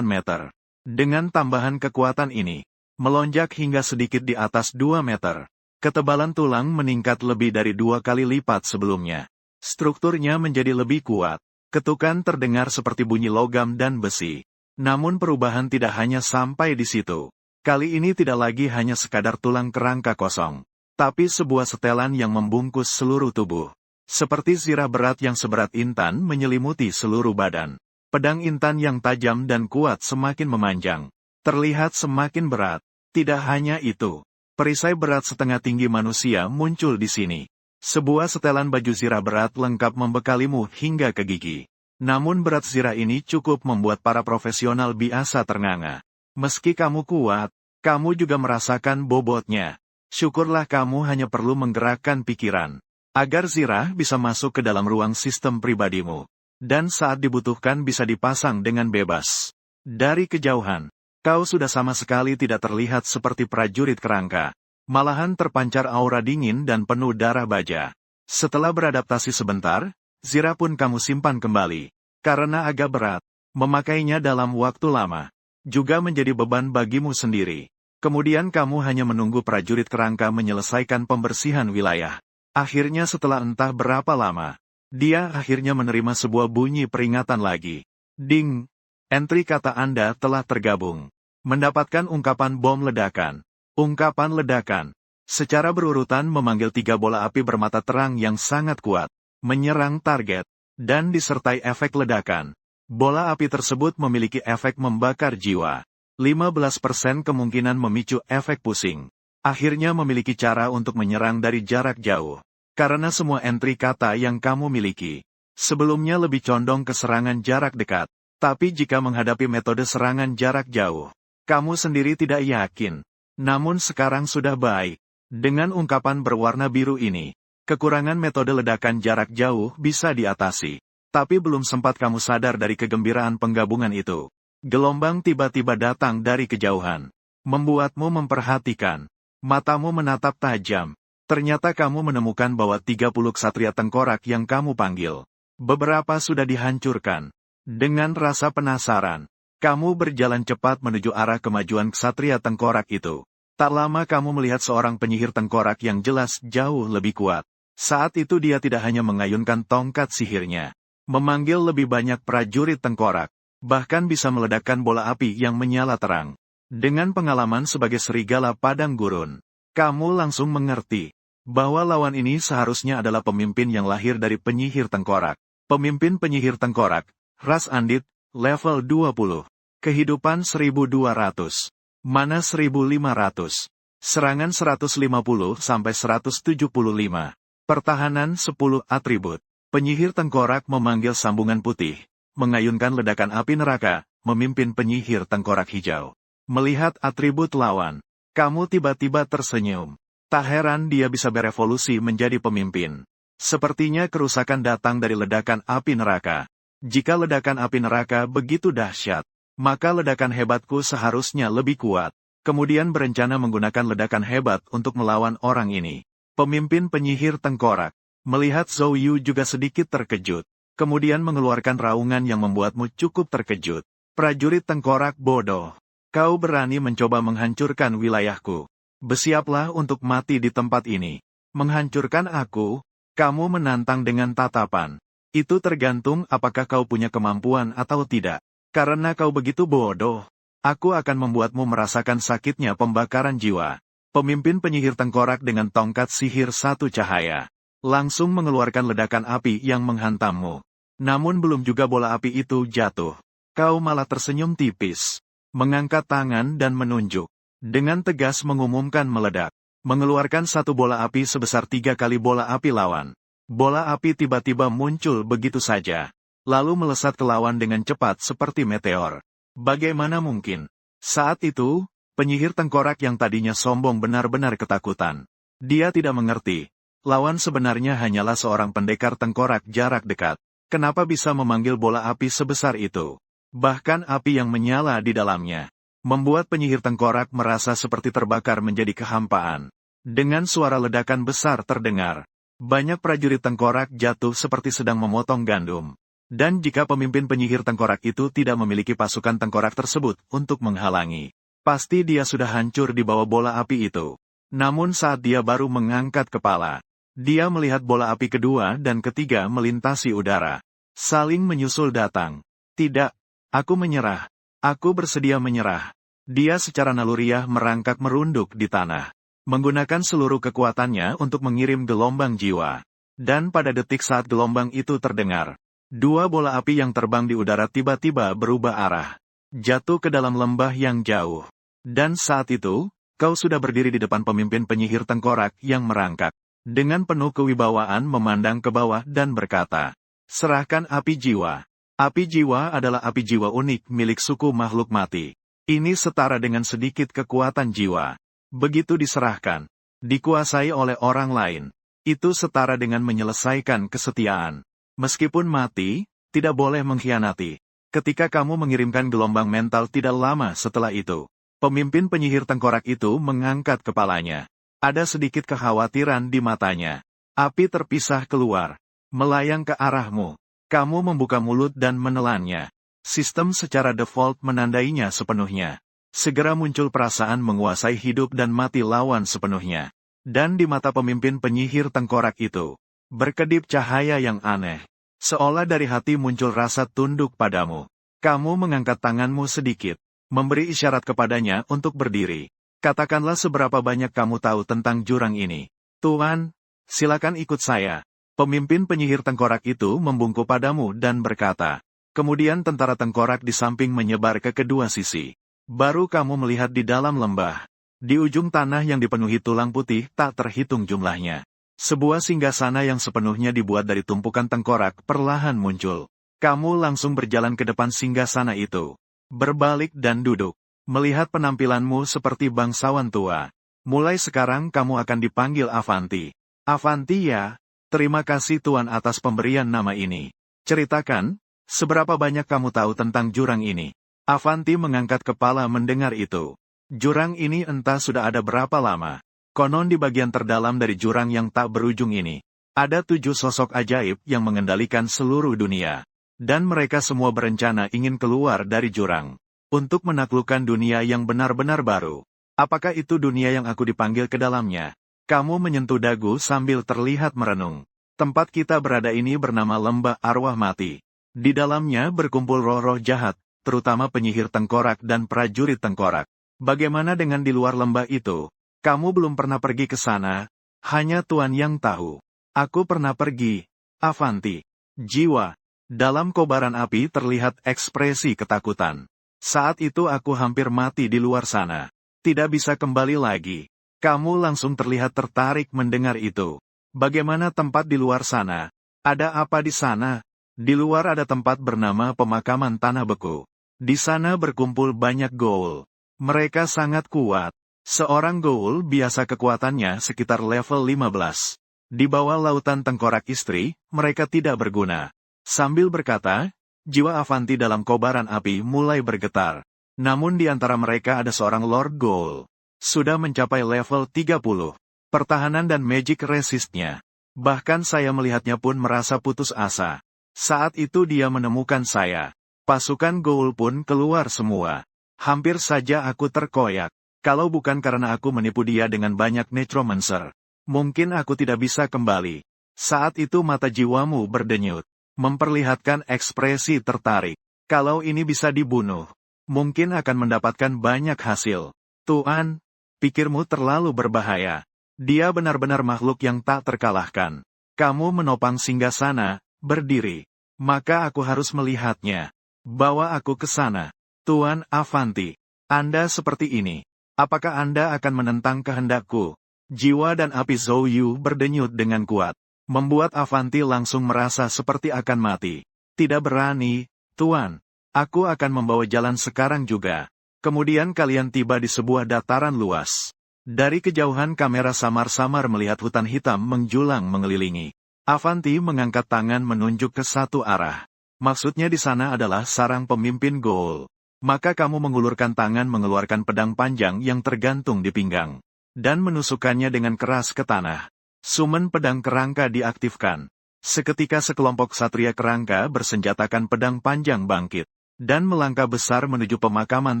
meter. Dengan tambahan kekuatan ini, melonjak hingga sedikit di atas 2 meter. Ketebalan tulang meningkat lebih dari 2 kali lipat sebelumnya. Strukturnya menjadi lebih kuat. Ketukan terdengar seperti bunyi logam dan besi. Namun perubahan tidak hanya sampai di situ. Kali ini tidak lagi hanya sekadar tulang kerangka kosong. Tapi sebuah setelan yang membungkus seluruh tubuh. Seperti zirah berat yang seberat intan menyelimuti seluruh badan. Pedang intan yang tajam dan kuat semakin memanjang. Terlihat semakin berat. Tidak hanya itu. Perisai berat setengah tinggi manusia muncul di sini. Sebuah setelan baju zirah berat lengkap membekalimu hingga ke gigi. Namun berat zirah ini cukup membuat para profesional biasa ternganga. Meski kamu kuat, kamu juga merasakan bobotnya. Syukurlah kamu hanya perlu menggerakkan pikiran. Agar zirah bisa masuk ke dalam ruang sistem pribadimu. Dan saat dibutuhkan bisa dipasang dengan bebas. Dari kejauhan, kau sudah sama sekali tidak terlihat seperti prajurit kerangka. Malahan terpancar aura dingin dan penuh darah baja. Setelah beradaptasi sebentar, zirah pun kamu simpan kembali. Karena agak berat, memakainya dalam waktu lama. Juga menjadi beban bagimu sendiri. Kemudian kamu hanya menunggu prajurit kerangka menyelesaikan pembersihan wilayah. Akhirnya setelah entah berapa lama, dia akhirnya menerima sebuah bunyi peringatan lagi. Ding! Entry kata Anda telah tergabung. Mendapatkan ungkapan bom ledakan. Ungkapan ledakan. Secara berurutan memanggil 3 bola api bermata terang yang sangat kuat. Menyerang target. Dan disertai efek ledakan. Bola api tersebut memiliki efek membakar jiwa. 15% kemungkinan memicu efek pusing. Akhirnya memiliki cara untuk menyerang dari jarak jauh. Karena semua entry kata yang kamu miliki sebelumnya lebih condong ke serangan jarak dekat. Tapi jika menghadapi metode serangan jarak jauh, kamu sendiri tidak yakin. Namun sekarang sudah baik. Dengan ungkapan berwarna biru ini, kekurangan metode ledakan jarak jauh bisa diatasi. Tapi belum sempat kamu sadar dari kegembiraan penggabungan itu. Gelombang tiba-tiba datang dari kejauhan. Membuatmu memperhatikan. Matamu menatap tajam. Ternyata kamu menemukan bahwa 30 ksatria tengkorak yang kamu panggil. Beberapa sudah dihancurkan. Dengan rasa penasaran, kamu berjalan cepat menuju arah kemajuan ksatria tengkorak itu. Tak lama kamu melihat seorang penyihir tengkorak yang jelas jauh lebih kuat. Saat itu dia tidak hanya mengayunkan tongkat sihirnya, memanggil lebih banyak prajurit tengkorak, bahkan bisa meledakkan bola api yang menyala terang. Dengan pengalaman sebagai serigala padang gurun, kamu langsung mengerti bahwa lawan ini seharusnya adalah pemimpin yang lahir dari penyihir tengkorak. Pemimpin penyihir tengkorak, ras Andit, level 20. Kehidupan 1200. Mana 1500. Serangan 150 sampai 175. Pertahanan 10 atribut. Penyihir tengkorak memanggil sambungan putih, mengayunkan ledakan api neraka, memimpin penyihir tengkorak hijau. Melihat atribut lawan, kamu tiba-tiba tersenyum. Tak heran dia bisa berevolusi menjadi pemimpin. Sepertinya kerusakan datang dari ledakan api neraka. Jika ledakan api neraka begitu dahsyat, maka ledakan hebatku seharusnya lebih kuat. Kemudian berencana menggunakan ledakan hebat untuk melawan orang ini. Pemimpin penyihir tengkorak, melihat Zhou Yu juga sedikit terkejut. Kemudian mengeluarkan raungan yang membuatmu cukup terkejut. Prajurit tengkorak bodoh. Kau berani mencoba menghancurkan wilayahku. Bersiaplah untuk mati di tempat ini. Menghancurkan aku, kamu menantang dengan tatapan. Itu tergantung apakah kau punya kemampuan atau tidak. Karena kau begitu bodoh, aku akan membuatmu merasakan sakitnya pembakaran jiwa. Pemimpin penyihir tengkorak dengan tongkat sihir satu cahaya langsung mengeluarkan ledakan api yang menghantammu. Namun belum juga bola api itu jatuh, kau malah tersenyum tipis, mengangkat tangan dan menunjuk. Dengan tegas mengumumkan meledak, mengeluarkan satu bola api sebesar 3 kali bola api lawan. Bola api tiba-tiba muncul begitu saja, lalu melesat ke lawan dengan cepat seperti meteor. Bagaimana mungkin? Saat itu, penyihir tengkorak yang tadinya sombong benar-benar ketakutan. Dia tidak mengerti. Lawan sebenarnya hanyalah seorang pendekar tengkorak jarak dekat. Kenapa bisa memanggil bola api sebesar itu? Bahkan api yang menyala di dalamnya membuat penyihir tengkorak merasa seperti terbakar menjadi kehampaan. Dengan suara ledakan besar terdengar, banyak prajurit tengkorak jatuh seperti sedang memotong gandum. Dan jika pemimpin penyihir tengkorak itu tidak memiliki pasukan tengkorak tersebut untuk menghalangi, pasti dia sudah hancur di bawah bola api itu. Namun saat dia baru mengangkat kepala, dia melihat bola api kedua dan ketiga melintasi udara, saling menyusul datang. Tidak, aku menyerah. Aku bersedia menyerah. Dia secara naluriah merangkak merunduk di tanah, menggunakan seluruh kekuatannya untuk mengirim gelombang jiwa. Dan pada detik saat gelombang itu terdengar, 2 bola api yang terbang di udara tiba-tiba berubah arah, jatuh ke dalam lembah yang jauh. Dan saat itu, kau sudah berdiri di depan pemimpin penyihir tengkorak yang merangkak, dengan penuh kewibawaan memandang ke bawah dan berkata, "Serahkan api jiwa." Api jiwa adalah api jiwa unik milik suku makhluk mati. Ini setara dengan sedikit kekuatan jiwa. Begitu diserahkan, dikuasai oleh orang lain, itu setara dengan menyelesaikan kesetiaan. Meskipun mati, tidak boleh mengkhianati. Ketika kamu mengirimkan gelombang mental tidak lama setelah itu, pemimpin penyihir tengkorak itu mengangkat kepalanya. Ada sedikit kekhawatiran di matanya. Api terpisah keluar, melayang ke arahmu. Kamu membuka mulut dan menelannya. Sistem secara default menandainya sepenuhnya. Segera muncul perasaan menguasai hidup dan mati lawan sepenuhnya. Dan di mata pemimpin penyihir tengkorak itu, berkedip cahaya yang aneh. Seolah dari hati muncul rasa tunduk padamu. Kamu mengangkat tanganmu sedikit, memberi isyarat kepadanya untuk berdiri. Katakanlah seberapa banyak kamu tahu tentang jurang ini. Tuan, silakan ikut saya. Pemimpin penyihir tengkorak itu membungkuk padamu dan berkata, Kemudian tentara tengkorak di samping menyebar ke kedua sisi. Baru kamu melihat di dalam lembah. Di ujung tanah yang dipenuhi tulang putih tak terhitung jumlahnya. Sebuah singgasana yang sepenuhnya dibuat dari tumpukan tengkorak perlahan muncul. Kamu langsung berjalan ke depan singgasana itu. Berbalik dan duduk. Melihat penampilanmu seperti bangsawan tua. Mulai sekarang kamu akan dipanggil Avanti. Avanti ya? Terima kasih Tuan atas pemberian nama ini. Ceritakan, seberapa banyak kamu tahu tentang jurang ini? Avanti mengangkat kepala mendengar itu. Jurang ini entah sudah ada berapa lama. Konon di bagian terdalam dari jurang yang tak berujung ini, ada 7 sosok ajaib yang mengendalikan seluruh dunia. Dan mereka semua berencana ingin keluar dari jurang. Untuk menaklukkan dunia yang benar-benar baru. Apakah itu dunia yang aku dipanggil ke dalamnya? Kamu menyentuh dagu sambil terlihat merenung. Tempat kita berada ini bernama Lembah Arwah Mati. Di dalamnya berkumpul roh-roh jahat, terutama penyihir tengkorak dan prajurit tengkorak. Bagaimana dengan di luar lembah itu? Kamu belum pernah pergi ke sana, hanya Tuan yang tahu. Aku pernah pergi. Avanti. Jiwa. Dalam kobaran api terlihat ekspresi ketakutan. Saat itu aku hampir mati di luar sana. Tidak bisa kembali lagi. Kamu langsung terlihat tertarik mendengar itu. Bagaimana tempat di luar sana? Ada apa di sana? Di luar ada tempat bernama pemakaman tanah beku. Di sana berkumpul banyak ghoul. Mereka sangat kuat. Seorang ghoul biasa kekuatannya sekitar level 15. Di bawah lautan tengkorak istri, mereka tidak berguna. Sambil berkata, jiwa Avanti dalam kobaran api mulai bergetar. Namun di antara mereka ada seorang Lord Ghoul. Sudah mencapai level 30. Pertahanan dan magic resistnya. Bahkan saya melihatnya pun merasa putus asa. Saat itu dia menemukan saya. Pasukan Ghoul pun keluar semua. Hampir saja aku terkoyak. Kalau bukan karena aku menipu dia dengan banyak necromancer, mungkin aku tidak bisa kembali. Saat itu mata jiwamu berdenyut. Memperlihatkan ekspresi tertarik. Kalau ini bisa dibunuh, mungkin akan mendapatkan banyak hasil. Tuan, pikirmu terlalu berbahaya. Dia benar-benar makhluk yang tak terkalahkan. Kamu menopang singgasana, berdiri. Maka aku harus melihatnya. Bawa aku ke sana. Tuan Avanti, Anda seperti ini. Apakah Anda akan menentang kehendakku? Jiwa dan api Zhou berdenyut dengan kuat. Membuat Avanti langsung merasa seperti akan mati. Tidak berani, Tuan. Aku akan membawa jalan sekarang juga. Kemudian kalian tiba di sebuah dataran luas. Dari kejauhan kamera samar-samar melihat hutan hitam menjulang mengelilingi. Avanti mengangkat tangan menunjuk ke satu arah. Maksudnya di sana adalah sarang pemimpin Ghoul. Maka kamu mengulurkan tangan mengeluarkan pedang panjang yang tergantung di pinggang. Dan menusukkannya dengan keras ke tanah. Sumen pedang kerangka diaktifkan. Seketika sekelompok satria kerangka bersenjatakan pedang panjang bangkit. Dan melangkah besar menuju pemakaman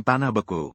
tanah beku.